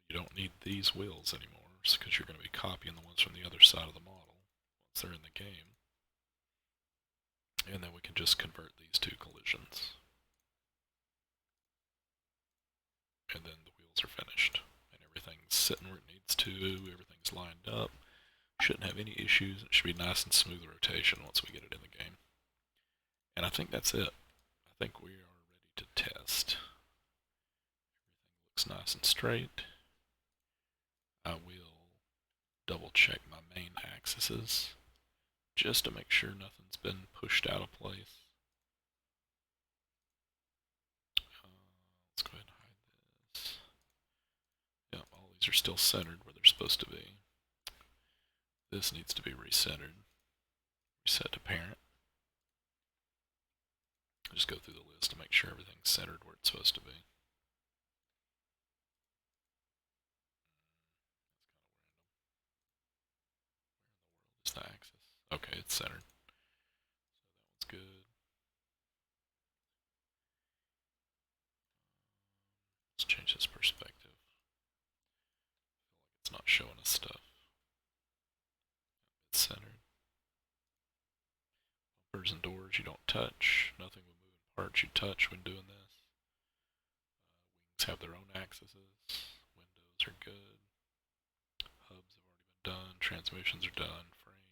you don't need these wheels anymore because you're going to be copying the ones from the other side of the model once they're in the game. And then we can just convert these 2 collisions. And then the wheels are finished. And everything's sitting where it needs to, everything's lined up. Shouldn't have any issues. It should be nice and smooth rotation once we get it in the game. And I think that's it. I think we are ready to test. Everything looks nice and straight. I will double check my main axes just to make sure nothing's been pushed out of place. Let's go ahead and hide this. Yep, all these are still centered where they're supposed to be. This needs to be recentered. Reset to parent. just go through the list to make sure everything's centered where it's supposed to be. Is the axis? Okay, it's centered. So that one's good. Let's change this perspective. I feel like it's not showing us stuff. It's centered. Bumpers and doors you don't touch. Nothing with moving parts you touch when doing this. Wings have their own axes. Windows are good. Hubs have already been done. Transmissions are done. Frame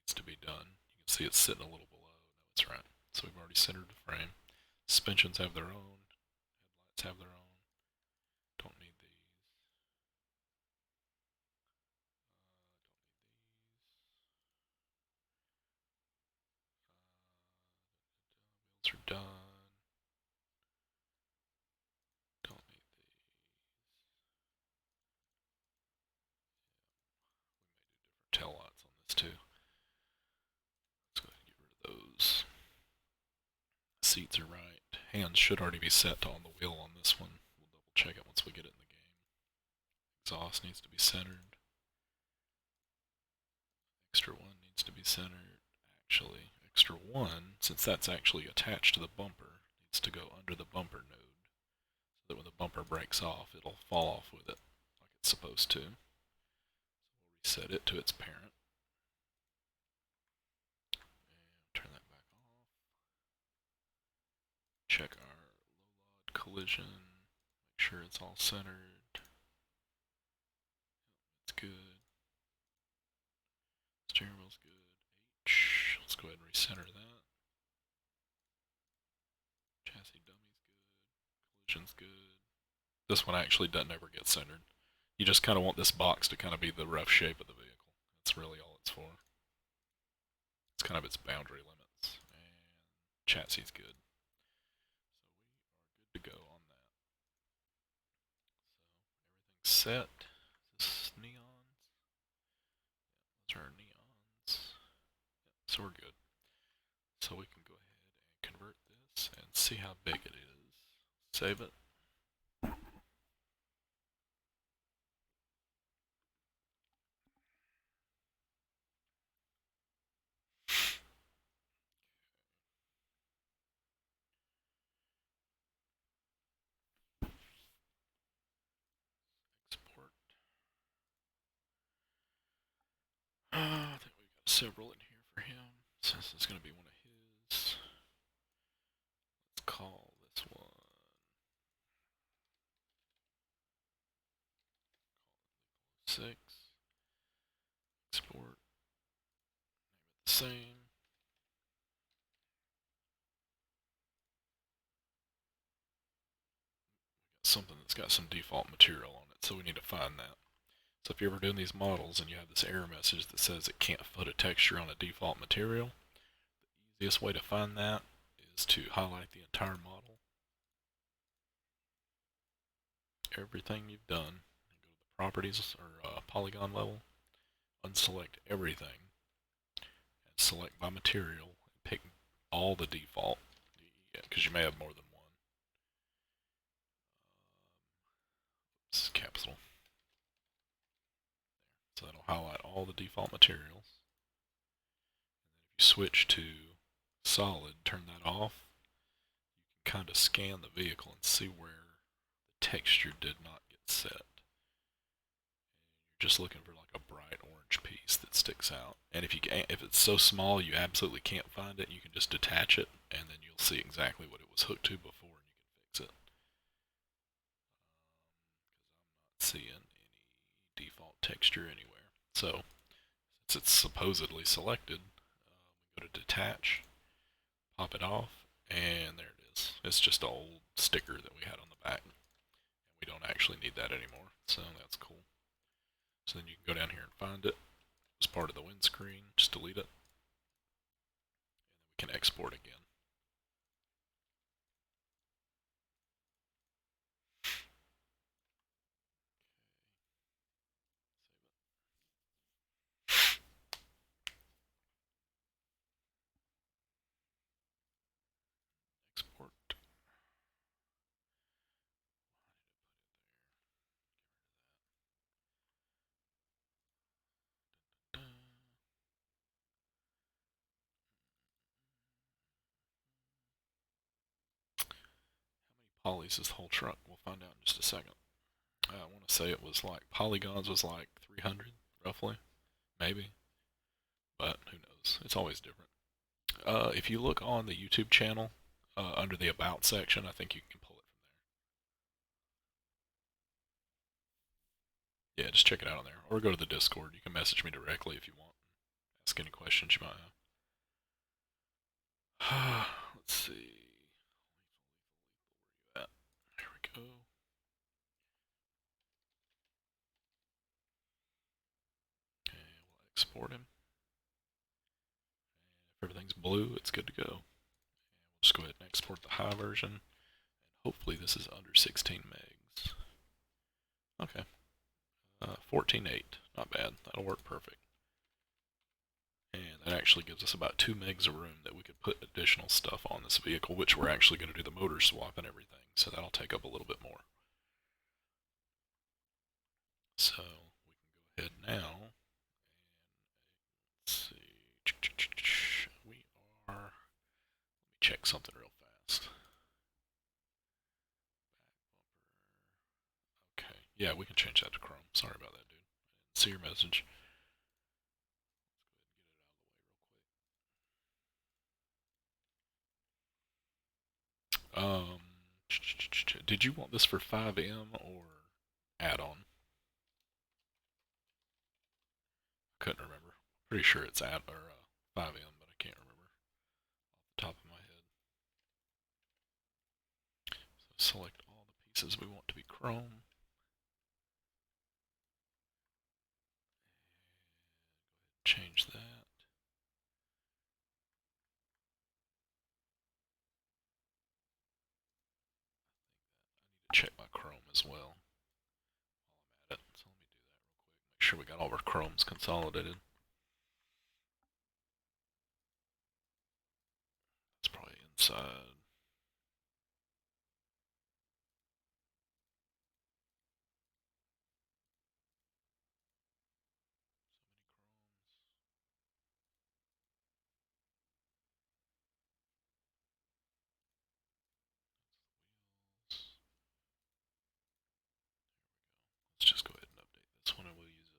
needs to be done. You can see it's sitting a little below. No, it's right. So we've already centered the frame. Suspensions have their own. Headlights have their own. Don't need these. Wheels are done. Don't need these. We may do different tail lights on this too. Let's go ahead and get rid of those. Seats are right. Hands should already be set on the wheel on this one. We'll double check it once we get it in the game. Exhaust needs to be centered. Extra one needs to be centered. Actually, extra one, since that's actually attached to the bumper, needs to go under the bumper node. So that when the bumper breaks off, it'll fall off with it like it's supposed to. So we'll reset it to its parent. And turn that back off. Check our low-load collision. Make sure it's all centered. It's good. Steering wheel's good. H. Let's go ahead and recenter that. Chassis dummy's good. Collision's good. This one actually doesn't ever get centered. You just kind of want this box to kind of be the rough shape of the vehicle. That's really all it's for. It's kind of its boundary limits. And chassis's good. So we are good to go on that. So everything's set. Is this neons? Yeah, those are neons. Yeah, so we're good. So we can go ahead and convert this and see how big it is. Save it. Export. I think we've got several in here for him. So this is going to be one of his. Let's call this one 6. Export. Name it the same. Got something that's got some default material on it, so we need to find that. So if you're ever doing these models and you have this error message that says it can't put a texture on a default material, the easiest way to find that is to highlight the entire model, everything you've done, and go to the properties or polygon level, unselect everything, and select by material, and pick all the default, because you may have more than one. This is capital. So that'll highlight all the default materials. And then if you switch to solid, turn that off, you can kind of scan the vehicle and see where the texture did not get set. And you're just looking for like a bright orange piece that sticks out. And if it's so small you absolutely can't find it, you can just detach it, and then you'll see exactly what it was hooked to before, and you can fix it. Because I'm not seeing any default texture anywhere. So since it's supposedly selected, we go to detach, pop it off, and there it is. It's just an old sticker that we had on the back. And we don't actually need that anymore, so that's cool. So then you can go down here and find it. It's part of the windscreen, just delete it. And then we can export again. Polys is the whole truck. We'll find out in just a second. I want to say it was like polygons was like 300 roughly, maybe, but who knows? It's always different. If you look on the YouTube channel under the About section, I think you can pull it from there. Yeah, just check it out on there, or go to the Discord. You can message me directly if you want. Ask any questions you might have. Let's see. There we go. Okay, we'll export him. If everything's blue, it's good to go. And we'll just go ahead and export the high version. And hopefully this is under 16 megs. Okay. 14.8. Not bad. That'll work perfect. And that actually gives us about 2 megs of room that we could put additional stuff on this vehicle, which we're actually going to do the motor swap and everything. So that'll take up a little bit more. So we can go ahead now. And let's see. We are. Let me check something real fast. Okay. Yeah, we can change that to Chrome. Sorry about that, dude. I didn't see your message. Um, did you want this for FiveM or add-on? Couldn't remember. Pretty sure it's add or FiveM, but I can't remember off the top of my head. So select all the pieces we want to be chrome. Change that. Check my Chrome as well while I'm at it. So let me do that real quick. Make sure we got all our Chromes consolidated. It's probably inside. Let's just go ahead and update this one and we'll use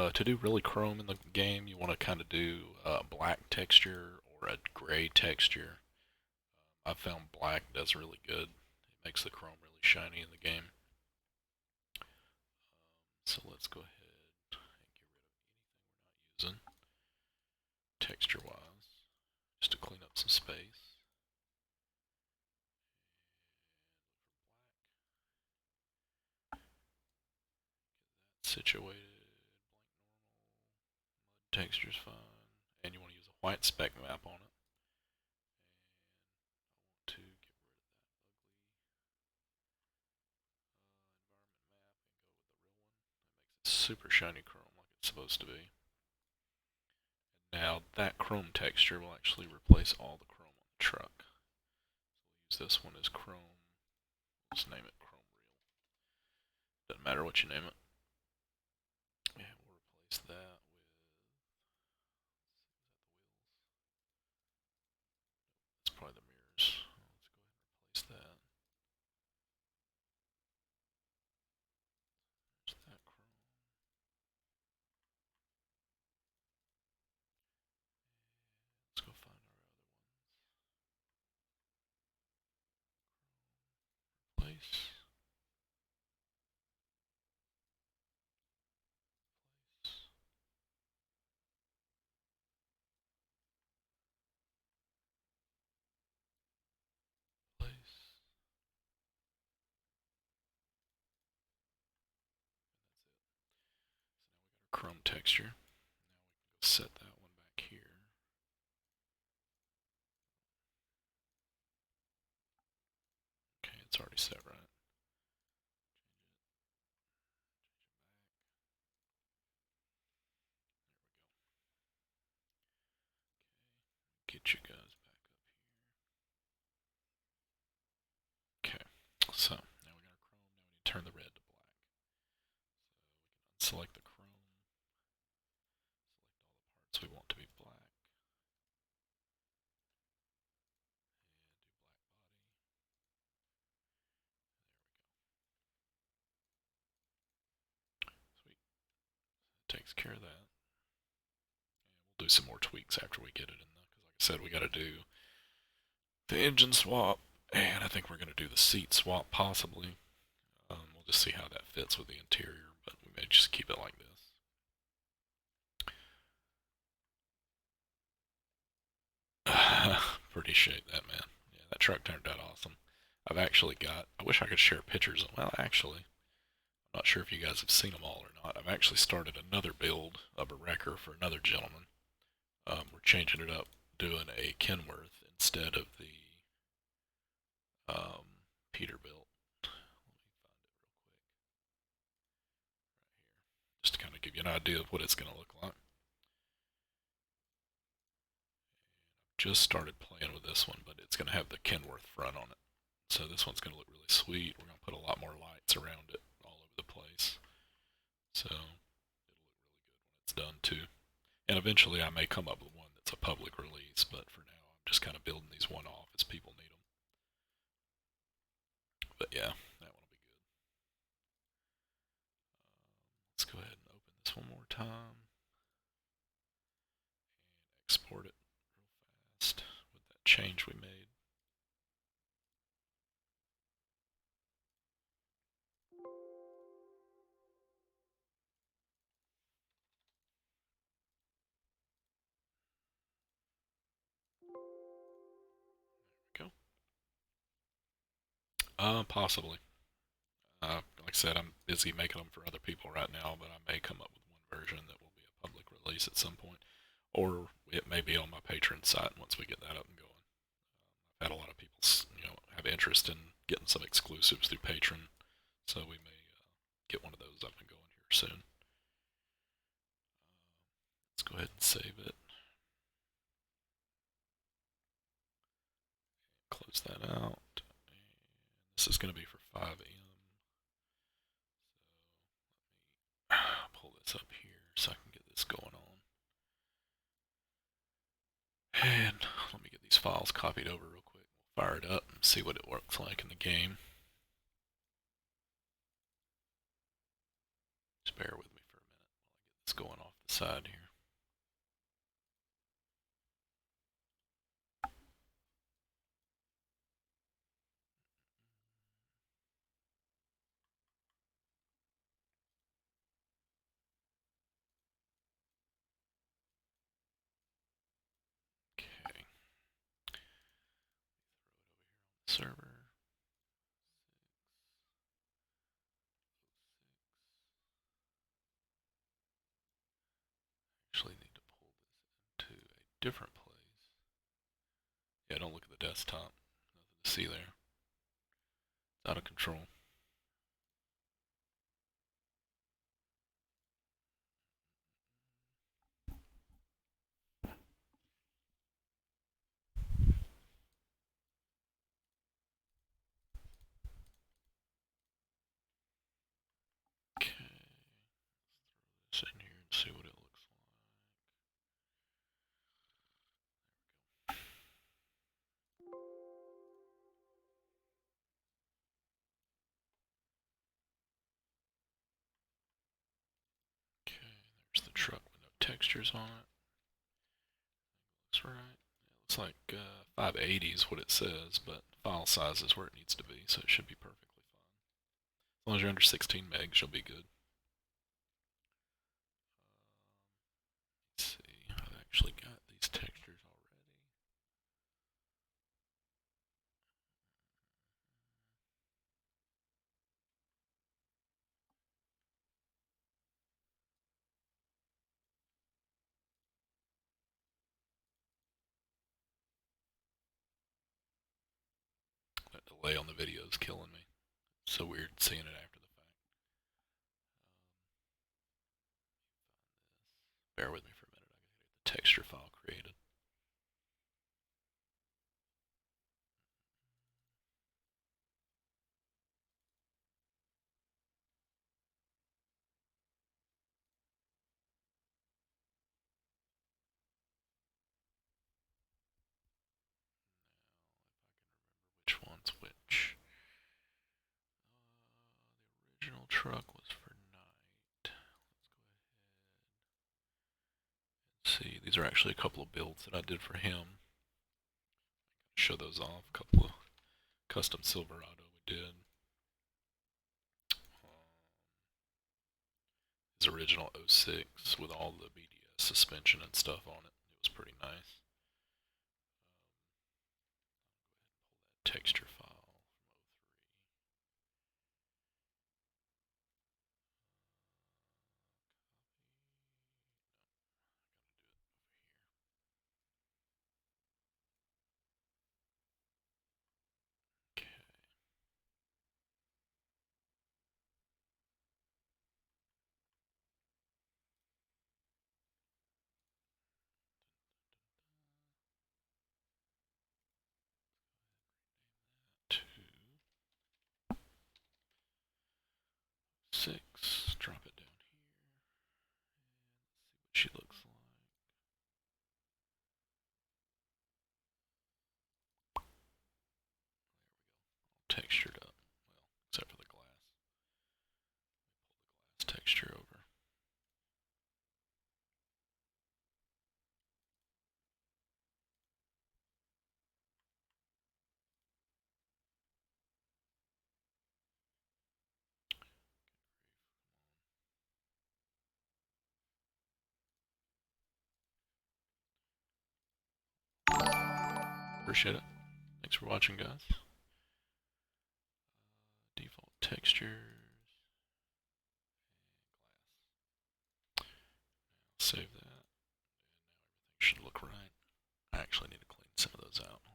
it. To do really chrome in the game, you want to kind of do a black texture or a gray texture. I found black does really good. It makes the chrome really shiny in the game. So let's go ahead and get rid of anything we're not using texture-wise, just to clean up some space. Situated, blank normal, mud texture's fine, and you want to use a white spec map on it. And I want to get rid of that ugly environment map and go with the real one. That makes it super shiny chrome like it's supposed to be. And now that chrome texture will actually replace all the chrome on the truck. So we'll use this one as chrome. Let's name it chrome real. Doesn't matter what you name it. And we'll replace that with. That's probably the mirrors. Let's go ahead and replace that. There's that chrome. Let's go find our other ones. Replace. Place. Our chrome texture. Now we can go set that one back here. Okay, it's already set right. Get you guys back up here. Okay, so now we got our chrome. Now we need to turn the red to black. So we can unselect the chrome. Select all the parts we want to be black. And do black body. takes care of that. And we'll do some more tweaks after we get it in there, because like I said, we got to do the engine swap, and I think we're going to do the seat swap possibly. We'll just see how that fits with the interior, but we may just keep it like this. Pretty shape that, man. Yeah, that truck turned out awesome. I wish I could share pictures. Well, actually, I'm not sure if you guys have seen them all or not. I've actually started another build of a wrecker for another gentleman. We're changing it up, doing a Kenworth instead of the um, Peterbilt. Let me find it real quick. Right here. Just to kind of give you an idea of what it's going to look like. Just started playing with this one, but it's going to have the Kenworth front on it. So this one's going to look really sweet. We're going to put a lot more lights around it all over the place. So it'll look really good when it's done too. And eventually I may come up with one that's a public release, but for now I'm just kind of building these one off as people need them. But yeah, that one will be good. Let's go ahead and open this one more time and export it real fast with that change we made. There we go. Possibly. Like I said, I'm busy making them for other people right now, but I may come up with one version that will be a public release at some point, or it may be on my Patreon site once we get that up and going. I've had a lot of people, have interest in getting some exclusives through Patreon, so we may get one of those up and going here soon. Let's go ahead and save it. Close that out. And this is going to be for FiveM. So let me pull this up here so I can get this going on. And let me get these files copied over real quick. We'll fire it up and see what it looks like in the game. Just bear with me for a minute while I get this going off the side here. Okay. Throw it over here on the server. Actually need to pull this into a different place. Yeah, don't look at the desktop. Nothing to see there. It's out of control. Okay. Let's throw this in here and see what it looks like. Okay, there's the truck with no textures on it. Looks right. It looks like 580 is what it says, but file size is where it needs to be, so it should be perfectly fine. As long as you're under 16 megs, you'll be good. Let's see, I've actually got these textures already. That delay on the video is killing me. It's so weird seeing it after the fact. Bear with me for a minute. I gotta get the texture file created. Which one's which? The original truck was for night. Let's go ahead. see, these are actually a couple of builds that I did for him. Show those off. A couple of custom Silverado we did. His original '06 with all the BDS suspension and stuff on it. It was pretty nice. Texture file from '03. Okay. 2, 6. Drop it down here. And see what she looks like. Textured up. Well, except for the glass. Pull the glass texture over. Appreciate it. Thanks for watching, guys. Default textures. Glass. Save that. And now everything should look right. I actually need to clean some of those out. Hold on.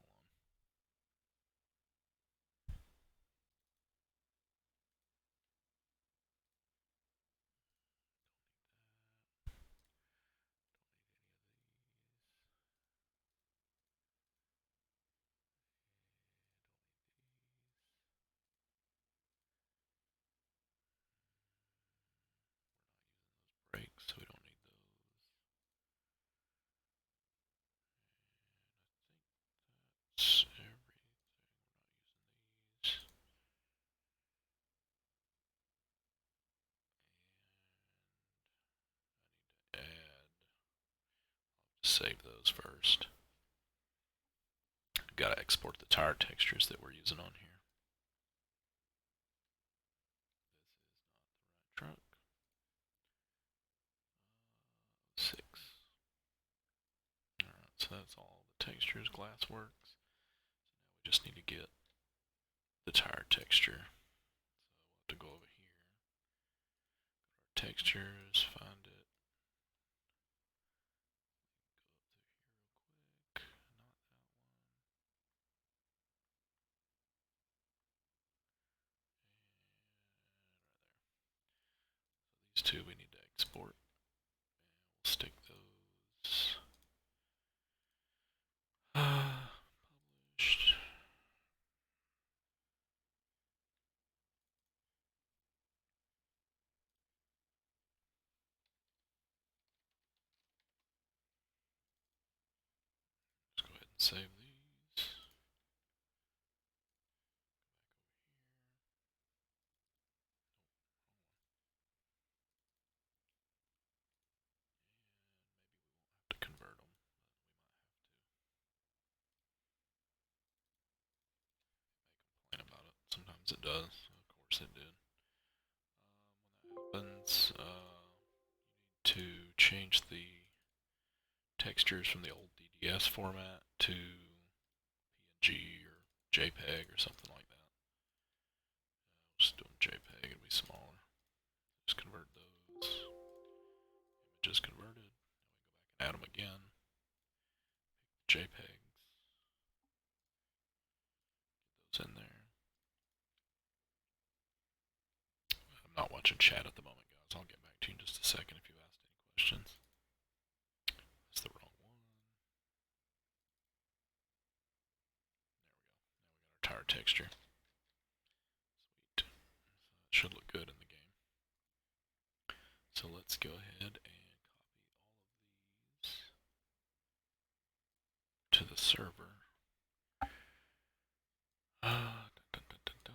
Brakes, so we don't need those. That's everything. We're not using these. And I need to add. Save those first. Gotta export the tire textures that we're using on here. This is not the right truck. 6. Alright, so that's all the textures, glass works. So now we just need to get the tire texture. So we'll have to go over here. Go to our textures, find it. Go up through here real quick. Not that one. These two we need to export. And we'll stick those. Published. Let's go ahead and save these. To convert them, but we might have to. May complain about it. Sometimes it does. Of course it did. When that happens, you need to change the textures from the old DDS format to PNG or JPEG or something like that. We'll just do them JPEG, it'll be smaller. Just convert those. Images converted. Now we go back and add them again. Pick the JPEGs. Get those in there. I'm not watching chat at the moment, guys. I'll get back to you in just a second if you've asked any questions. That's the wrong one. There we go. Now we got our tire texture. Sweet. So it should look good in the game. So let's go ahead and copy all of these to the server. Dun, dun, dun, dun.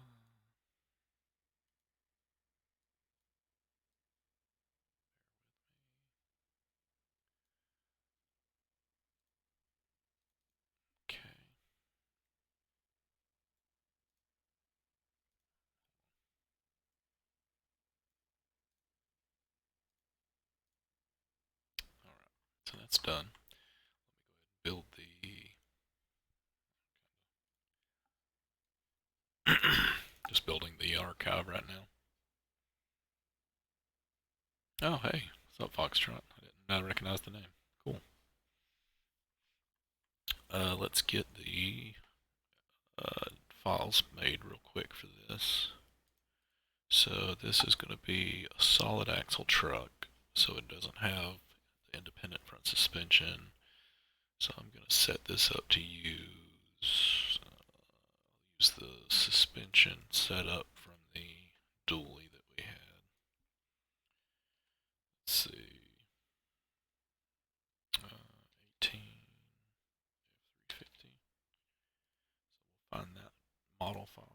that's done. Let me go ahead and build the just building the archive right now. Oh, hey, what's up, Foxtrot? I did not recognize the name. Cool. Let's get the files made real quick for this. So this is going to be a solid axle truck, so it doesn't have the independent front suspension. So I'm going to set this up to use the suspension setup from the dually that we had. Let's see, 18 F350. So we'll find that model file.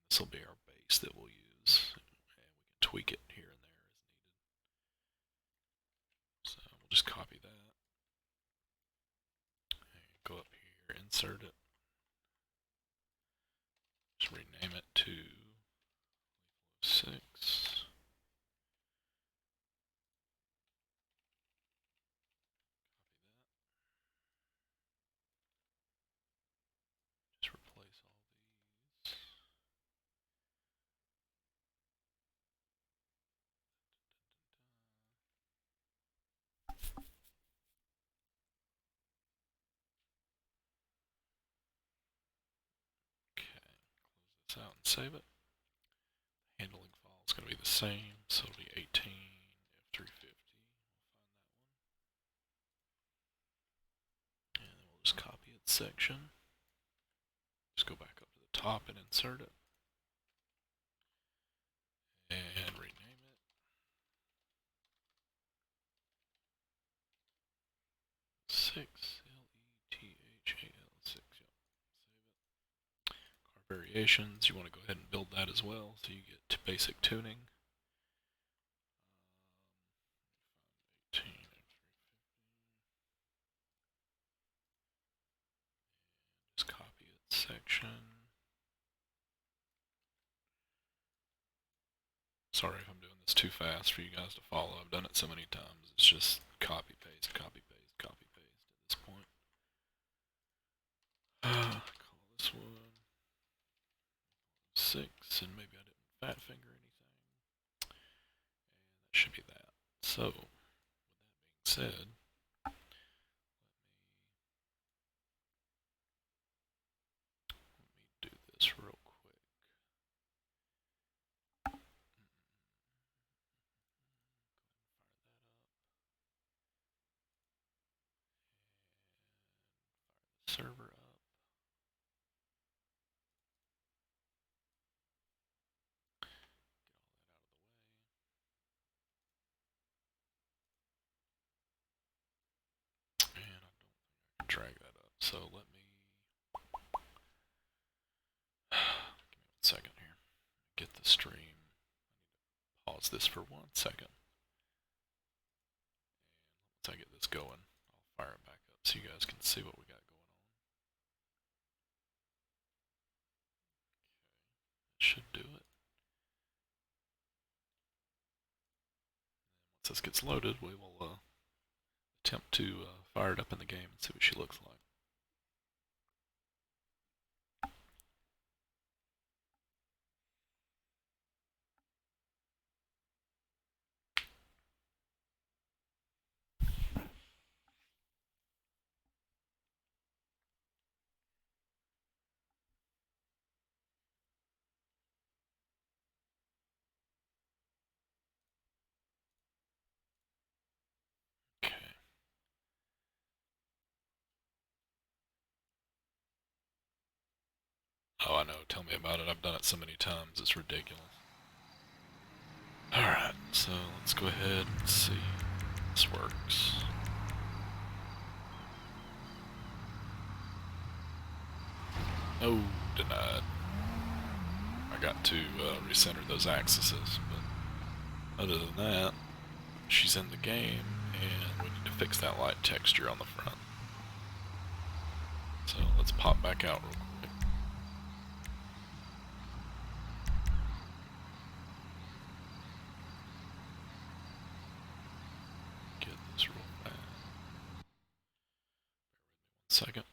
This will be our base that we'll use, and we can tweak it here and there as needed. So we'll just copy that and go up here, insert it. Just rename it to 6. Just replace all these. Okay, close this out and save it. Handling file is going to be the same, so it'll be 18 F350. We'll find that one. And then we'll just copy its section. Just go back up to the top and insert it. And rename it. 6, LETHAL 6, yep. Save it. Car variations, you want to go ahead and build that as well, so you get to basic tuning. 18 just copy its section. Sorry if I'm doing this too fast for you guys to follow. I've done it so many times. It's just copy paste, copy paste, copy paste at this point. Call this one 6, and maybe I didn't fat finger anything. And that should be that. So, with that being said, let me do this real quick. Fire that up. Server up. Get all that out of the way. And I don't think I can drag that up, so let me give me 1 second here. Get the stream. I need to pause this for 1 second. And once I get this going, I'll fire it back up so you guys can see what we got going on. Okay, that should do it. Once this gets loaded, we will attempt to fire it up in the game and see what she looks like. Okay. Oh, I know. Tell me about it. I've done it so many times. It's ridiculous. Alright, so let's go ahead and see if this works. Oh, denied. I got to recenter those axes, but other than that, she's in the game, and we need to fix that light texture on the front. So let's pop back out real quick. Get this real fast. second.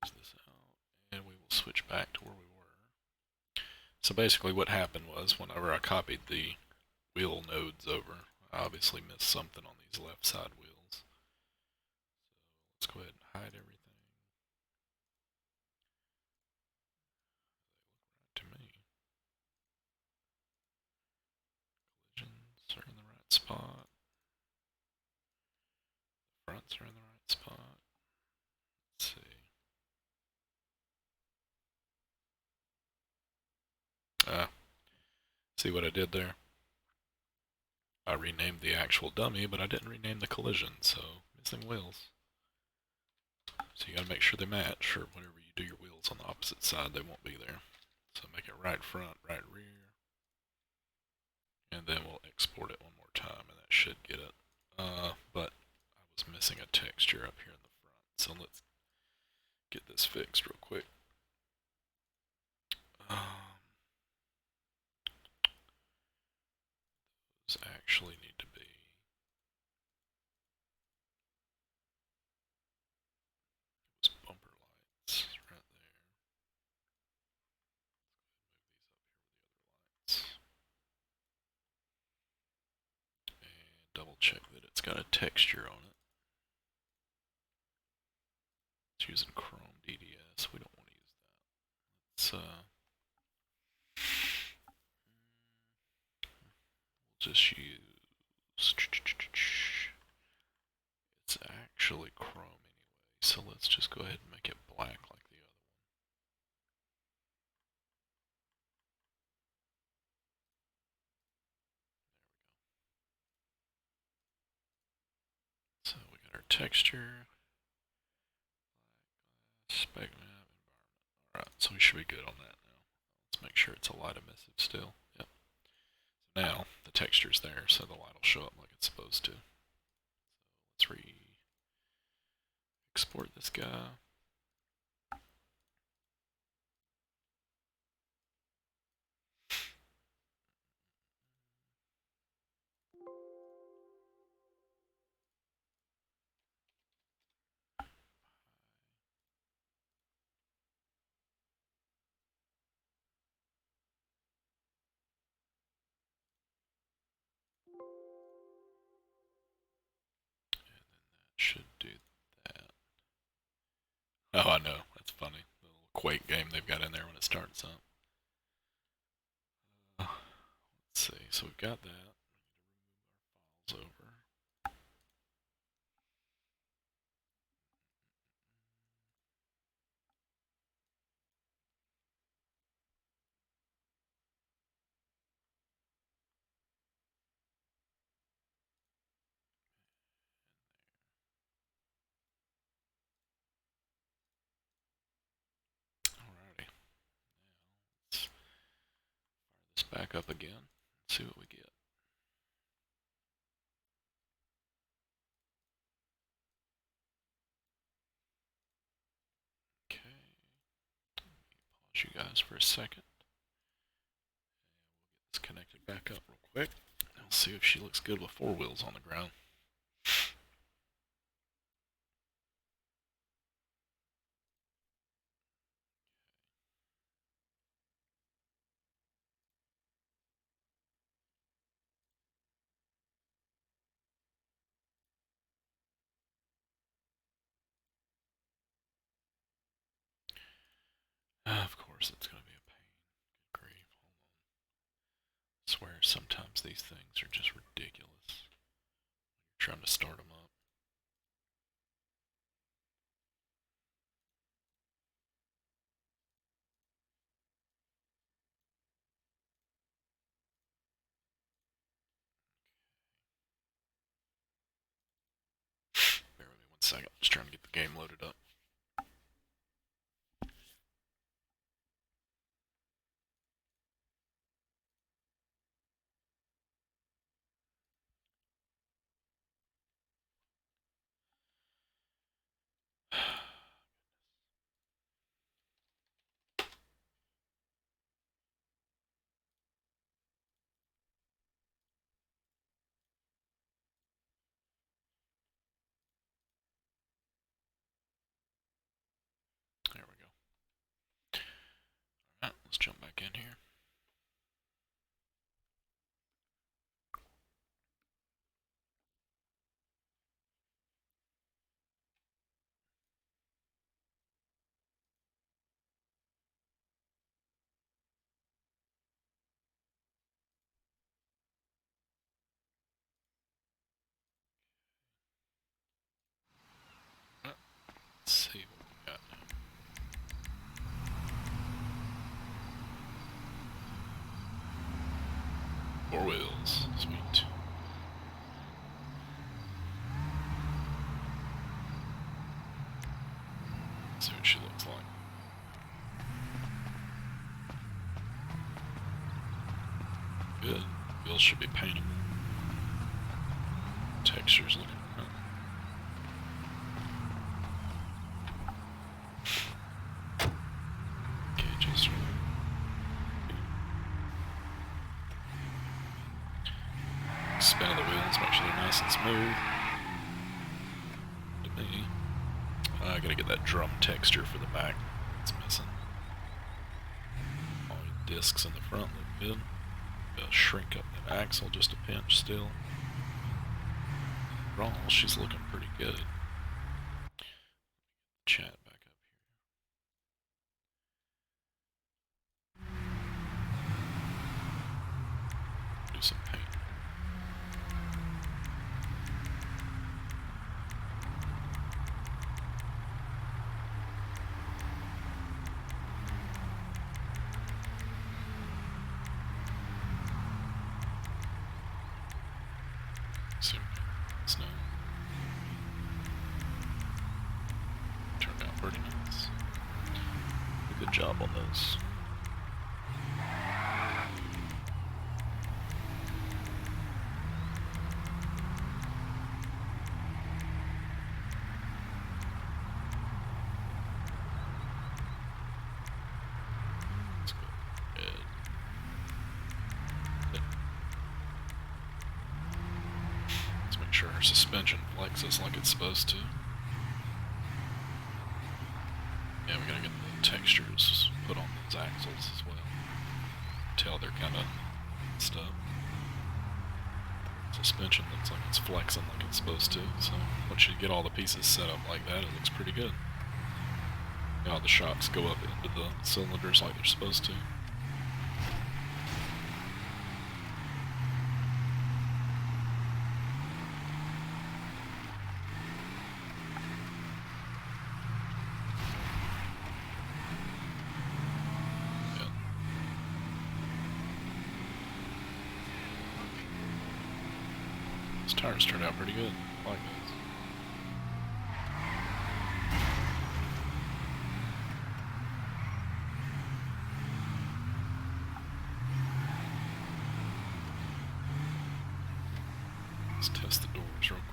Close this out, and we will switch back to where we were. So basically what happened was whenever I copied the wheel nodes over, I obviously missed something on these left side wheels. So let's go ahead and hide everything. They look right to me. Collisions are in the right spot. Fronts are in the right spot. Let's see. See what I did there? I renamed the actual dummy, but I didn't rename the collision, so missing wheels. So you gotta make sure they match, or whenever you do your wheels on the opposite side, they won't be there. So make it right front, right rear, and then we'll export it one more time, and that should get it. But I was missing a texture up here in the front, so let's get this fixed real quick. Those actually need to be those bumper lights right there. Move these up here with the other lights. And double check that it's got a texture on it. It's using Chrome DDS. We don't want to use that. Let's we'll just use. It's actually Chrome anyway, so let's just go ahead and make it black like the other one. So we got our texture, spec map, environment. Alright, so we should be good on that now. Let's make sure it's a light emissive still. Yep. So now the texture's there, so the light will show up like it's supposed to. So let's export this guy. Should do that. Oh, I know. That's funny. The little Quake game they've got in there when it starts up. Let's see. So we've got that. We need to remove our files over. Alrighty. Now let's fire this back up again and see what we get. Okay. Pause you guys for a second. And we'll get this connected back up real quick. And we'll see if she looks good with four wheels on the ground. Of course, it's going to be a pain. Good grief. Hold on. I swear, sometimes these things are just ridiculous. You're trying to start them up. Bear with me one second. Just trying to get the game loaded up. back in here. Let's see what we got now. Four wheels, sweet. See what she looks like. Good. Wheels should be paintable. Texture's looking good. Gauges. Spin of the wheels, make sure they're nice and smooth. To me. I gotta get that drum texture for the back. It's missing. All the discs in the front look good. Gotta shrink up that axle just a pinch still. Overall, she's looking pretty good. Chat back up here. Do some paint. See what it's now. Turned out pretty nice. Good job on those. Let's go ahead. Let's make sure our suspension flexes like it's supposed to. Yeah, we gotta get the textures put on those axles as well. Tell they're kind of messed up. Suspension looks like it's flexing like it's supposed to, so once you get all the pieces set up like that, it looks pretty good. Now the shocks go up into the cylinders like they're supposed to. These tires turned out pretty good. I like those. Let's test the doors real quick.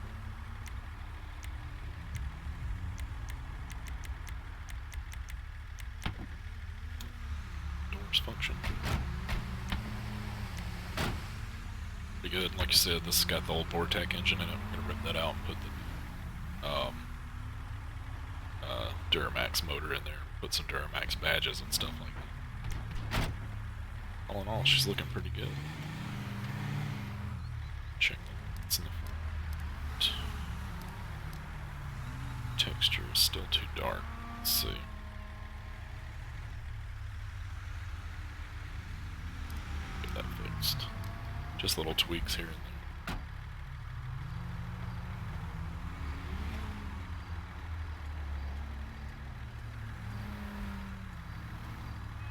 Doors function. Pretty good. Like you said, this has got the old Vortec engine in it. I'm gonna rip that out and put the Duramax motor in there. Put some Duramax badges and stuff like that. All in all, she's looking pretty good. Check the lights in the front. Texture is still too dark. Let's see. Get that fixed. Just little tweaks here and there.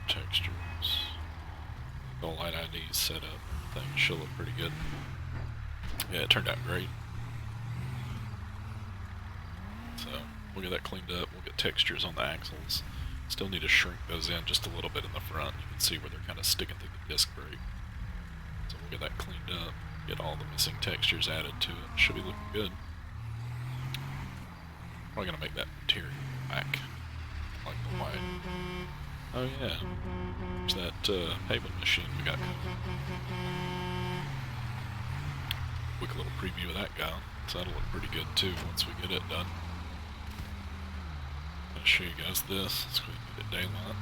Textures. The light IDs set up. Things should look pretty good. Yeah, it turned out great. So we'll get that cleaned up. We'll get textures on the axles. Still need to shrink those in just a little bit in the front. You can see where they're kind of sticking through the disc brake. So we'll get that cleaned up. Get all the missing textures added to it. Should be looking good. Probably gonna make that interior black, like the white. Oh yeah, there's that pavement machine we got coming. Quick little preview of that guy. So that'll look pretty good too once we get it done. I'll show you guys this. Let's go ahead and get it daylight.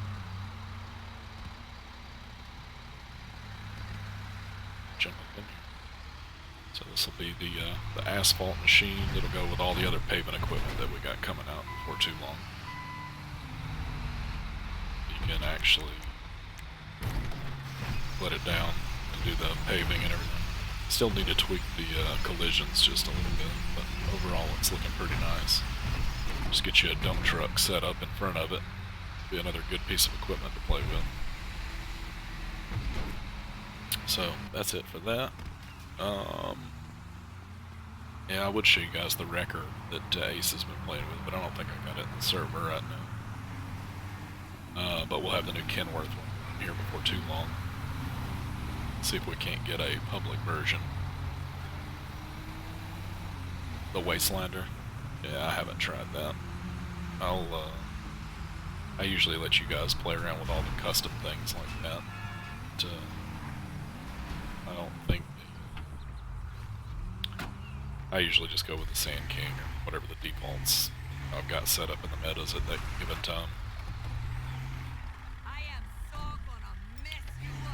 So this will be the asphalt machine that'll go with all the other pavement equipment that we got coming out before too long. You can actually let it down to do the paving and everything. Still need to tweak the collisions just a little bit, but overall it's looking pretty nice. Just get you a dump truck set up in front of it. Be another good piece of equipment to play with. So that's it for that. Yeah, I would show you guys the wrecker that Ace has been playing with, but I don't think I got it in the server right now. But we'll have the new Kenworth one here before too long. See if we can't get a public version. The Wastelander. Yeah, I haven't tried that. I usually let you guys play around with all the custom things like that. But, I don't think I usually just go with the Sand King or whatever the defaults I've got set up in the metas at that given time.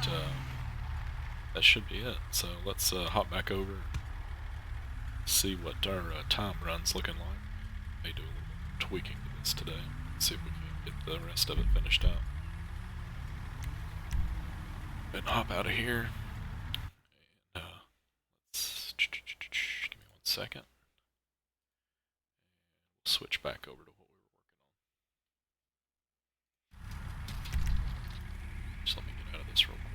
But, that should be it. So let's hop back over, see what our time run's looking like. May do a little bit of tweaking to this today. See if we can get the rest of it finished out. And hop out of here. And let's give me 1 second. And we'll switch back over to what we were working on. Just let me get out of this real quick.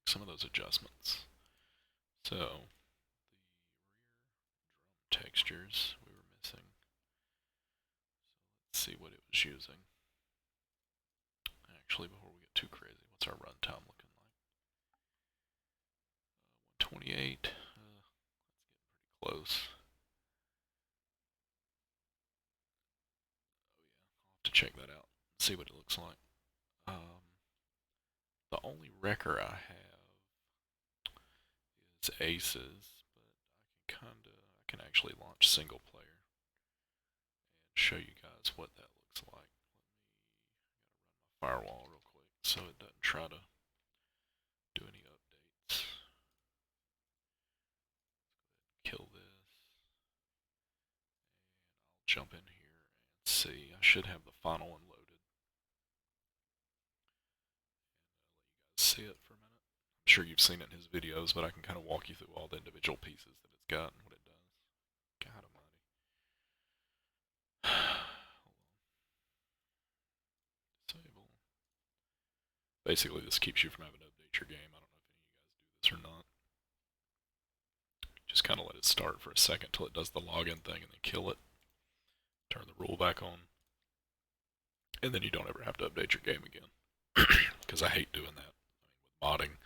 Some of those adjustments. So, the rear drum textures we were missing. So let's see what it was using. Actually, before we get too crazy, what's our runtime looking like? 128. Let's get pretty close. Oh yeah, I'll have to check that out. See what it looks like. The only wrecker I have is Ace's, but I can actually launch single player and show you guys what that looks like. Let me run my firewall real quick so it doesn't try to do any updates. Let's go ahead and kill this, and I'll jump in here and see. I should have the final one loaded. See it for a minute. I'm sure you've seen it in his videos, but I can kind of walk you through all the individual pieces that it's got and what it does. God almighty. Hold on. Disable. Basically, this keeps you from having to update your game. I don't know if any of you guys do this or not. Just kind of let it start for a second till it does the login thing and then kill it. Turn the rule back on. And then you don't ever have to update your game again. Because I hate doing that. Modding,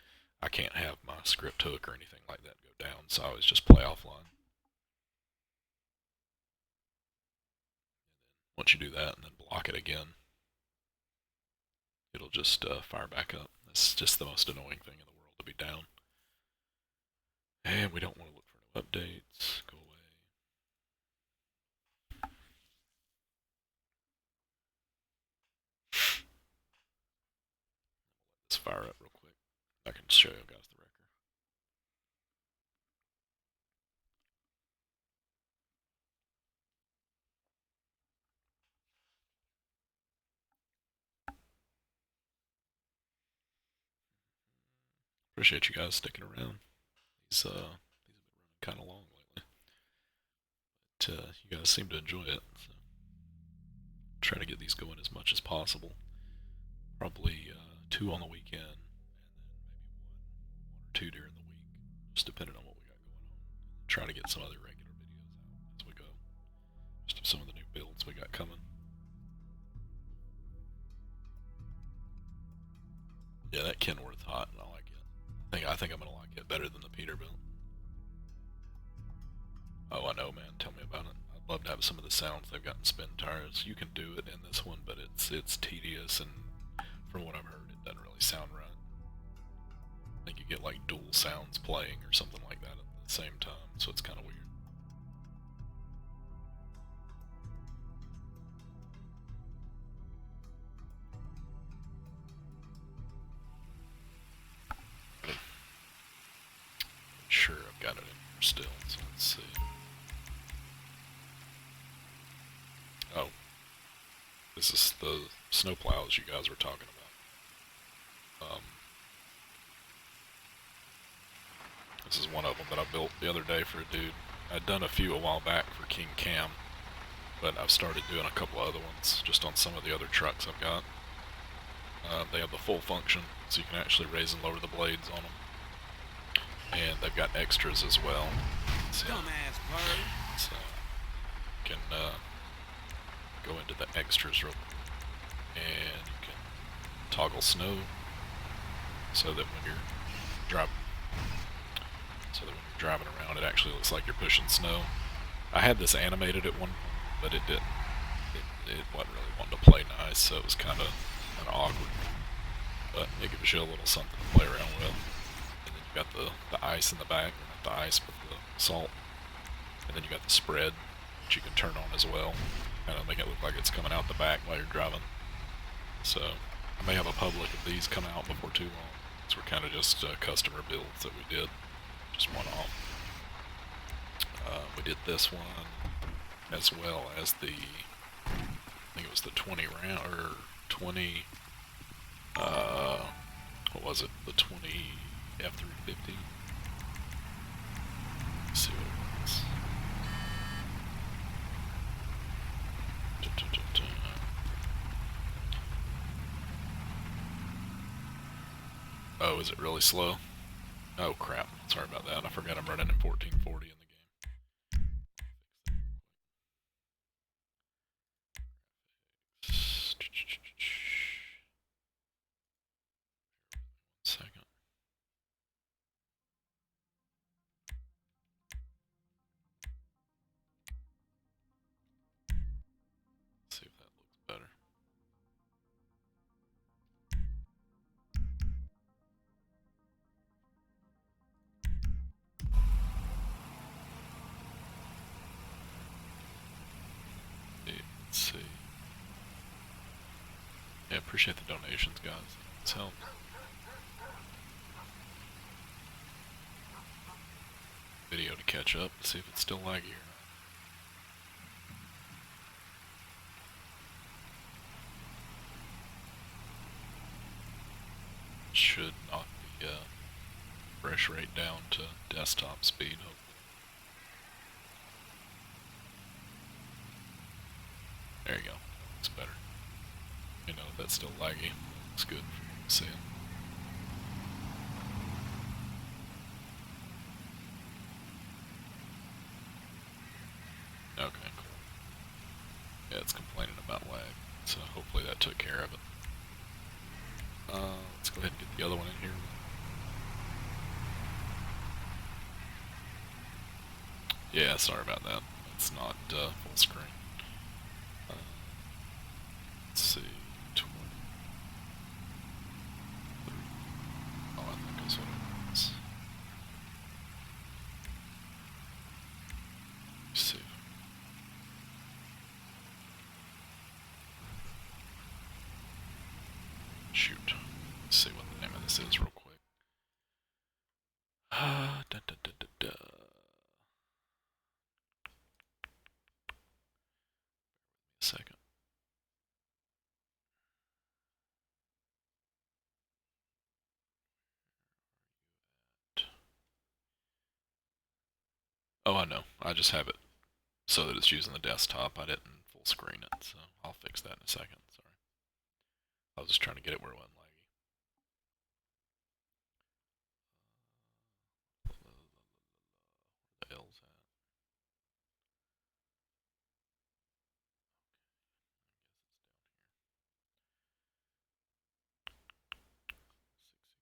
I can't have my script hook or anything like that go down, so I always just play offline. And then once you do that and then block it again, it'll just fire back up. It's just the most annoying thing in the world to be down. And we don't want to look for no updates. Go away. Let this fire up real quick. I can show you guys the wrecker. Appreciate you guys sticking around. These have been running kind of long lately, but you guys seem to enjoy it. So try to get these going as much as possible. Probably 2 on the weekend, and then maybe one or 2 during the week, just depending on what we got going on. Try to get some other regular videos out as we go. Just of some of the new builds we got coming. Yeah, that Kenworth hot, and I like it. I think I'm gonna like it better than the Peterbilt. Oh, I know, man. Tell me about it. I'd love to have some of the sounds they've got in spin tires. You can do it in this one, but it's tedious, and from what I've heard, it doesn't really sound right. I think you get like dual sounds playing or something like that at the same time, so it's kind of weird. still, so let's see. Oh. This is the snowplows you guys were talking about. This is one of them that I built the other day for a dude. I'd done a few a while back for King Cam, but I've started doing a couple other ones just on some of the other trucks I've got. They have the full function, so you can actually raise and lower the blades on them. And they've got extras as well. So you can go into the extras real quick. And you can toggle snow so that when you're driving around, it actually looks like you're pushing snow. I had this animated at one point, but it didn't. It wasn't really wanting to play nice, so it was kind of awkward. But it gives you a little something to play around with. And then you got the ice in the back, not the ice, but the salt. And then you got the spread, which you can turn on as well. Kind of make it look like it's coming out the back while you're driving. So I may have a public of these come out before too long. These were kind of just customer builds that we did, just one off. We did this one as well as the, I think it was the 20 round or 20. What was it? The 20 F350. Let's see what it was. Oh, is it really slow? Oh crap, sorry about that. I forgot I'm running in 1440 in the game. One second. Let's see if that looks better. Let's see. Yeah, appreciate the donations, guys. It's helped. Video to catch up to see if it's still laggy or not. Should knock the refresh rate down to desktop speed, hopefully. There you go. Looks better. You know, if that's still laggy, looks good for you to see it. Okay, cool. Yeah, it's complaining about lag, so hopefully that took care of it. Let's go ahead and get the other one in here. Yeah, sorry about that. It's not full screen. Let's see. 20. Oh, I think that's what it was. Let's see. Shoot. Let's see what the name of this is real quick. Da, da, da, da, da. A second. Oh, I know. I just have it so that it's using the desktop. I didn't full screen it, so I'll fix that in a second. Sorry. I was just trying to get it where it wasn't laggy. Where the L's at? I guess it's down here.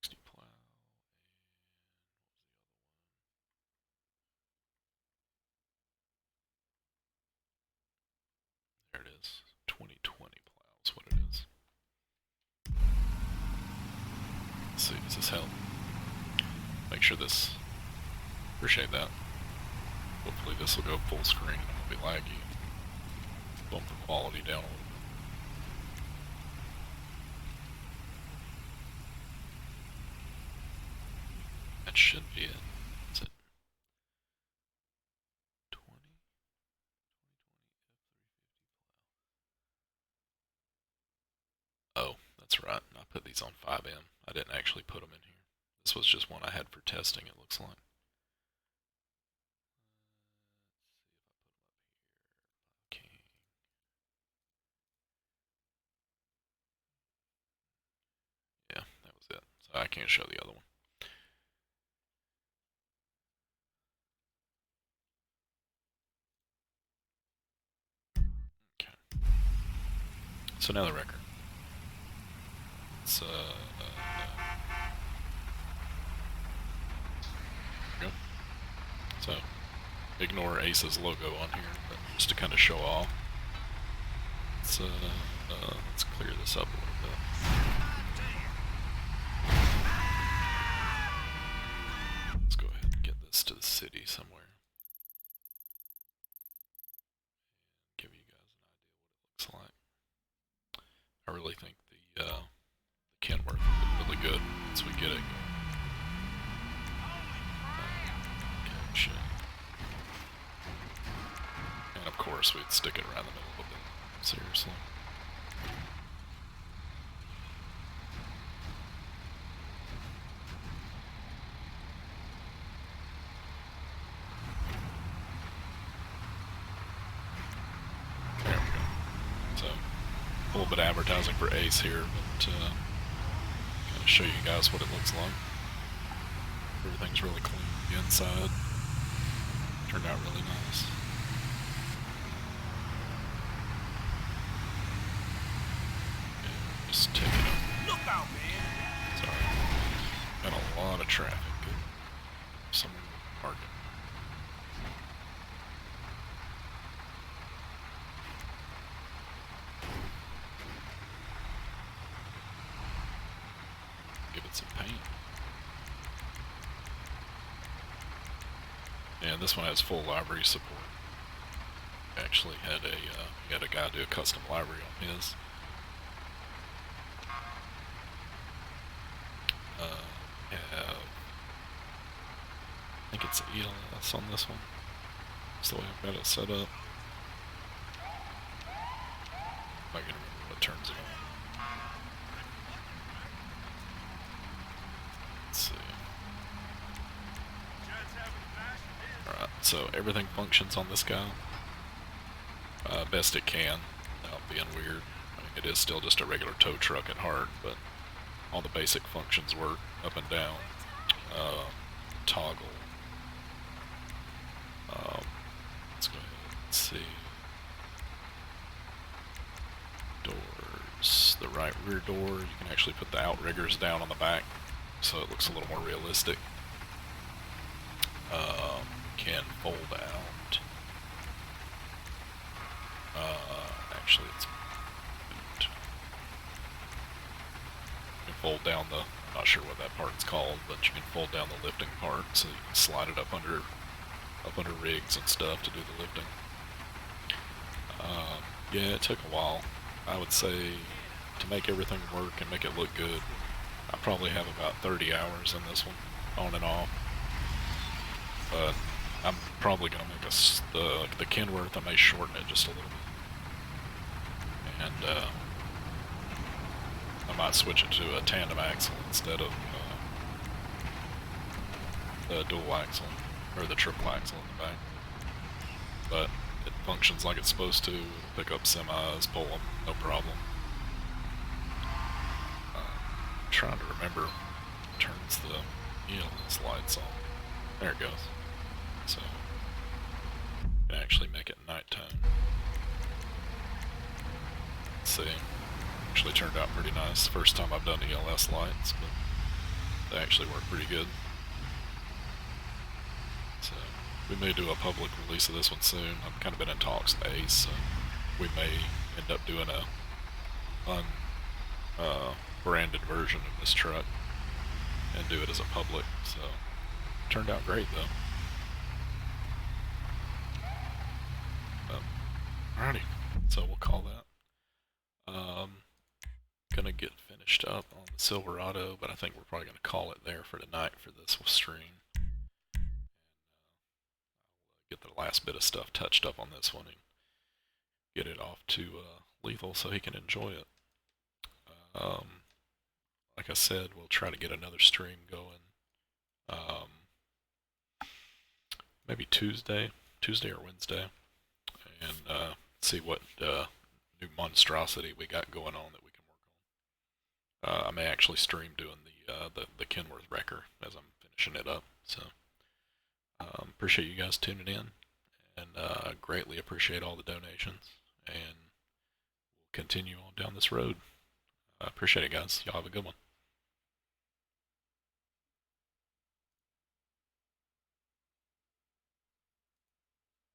660 plow. And what was the other one? There it is. 2020 plow is what it is. Let's see, does this help? Make sure this. Appreciate that. Hopefully this will go full screen and it won't be laggy. Bump the quality down a little bit. That should be it. That's it. that's right. I put these on FiveM. I didn't actually put them in here. This was just one I had for testing, it looks like. Okay. Yeah, that was it. So I can't show the other one. Okay. So now the record. It's there we go. So ignore Ace's logo on here, but just to kind of show off. Let's clear this up a little bit. Let's go ahead and get this to the city somewhere. Give you guys an idea what it looks like. I really think the Kenworth will be really good once we get it going. Okay, and of course we'd stick it around the middle of it. Seriously. There we go. So, a little bit of advertising for Ace here, but kind of show you guys what it looks like. Everything's really clean. The inside turned out really nice. And just take it up. Look out, man! Sorry. Got a lot of traffic. Someone parking. Give it some paint. And this one has full library support. Actually had a guy do a custom library on his. Have, I think it's ELS on this one. That's the way I've got it set up. If I can remember what turns it on. Let's see. Alright, so everything functions on this guy. Best it can, without being weird. I mean, it is still just a regular tow truck at heart, but all the basic functions work up and down. Toggle. Let's go ahead and see. Doors. The right rear door, you can actually put the outriggers down on the back, so it looks a little more realistic. Can fold out. Actually, it's you can fold down the. I'm not sure what that part's called, but you can fold down the lifting part, so you can slide it up under rigs and stuff to do the lifting. Yeah, it took a while. I would say to make everything work and make it look good, I probably have about 30 hours in this one, on and off. But I'm probably gonna make the Kenworth. I may shorten it just a little bit, and I might switch it to a tandem axle instead of the dual axle or the triple axle in the back. But it functions like it's supposed to. Pick up semis, pull them, no problem. I'm trying to remember. Turns the ELS lights on. There it goes. So you can actually make it nighttime. Let's see. Actually turned out pretty nice. First time I've done ELS lights, but they actually work pretty good. So we may do a public release of this one soon. I've kind of been in talks with Ace, so we may end up doing a branded version of this truck and do it as a public. So turned out great though. Alrighty, so we'll call that. Gonna get finished up on the Silverado, but I think we're probably gonna call it there for tonight for this stream. And I'll get the last bit of stuff touched up on this one and get it off to Lethal so he can enjoy it. like I said, we'll try to get another stream going. Um, maybe Tuesday or Wednesday, and see what new monstrosity we got going on that we can work on. I may actually stream doing the Kenworth wrecker as I'm finishing it up. So appreciate you guys tuning in, and greatly appreciate all the donations, and we'll continue on down this road. I appreciate it, guys. Y'all have a good one.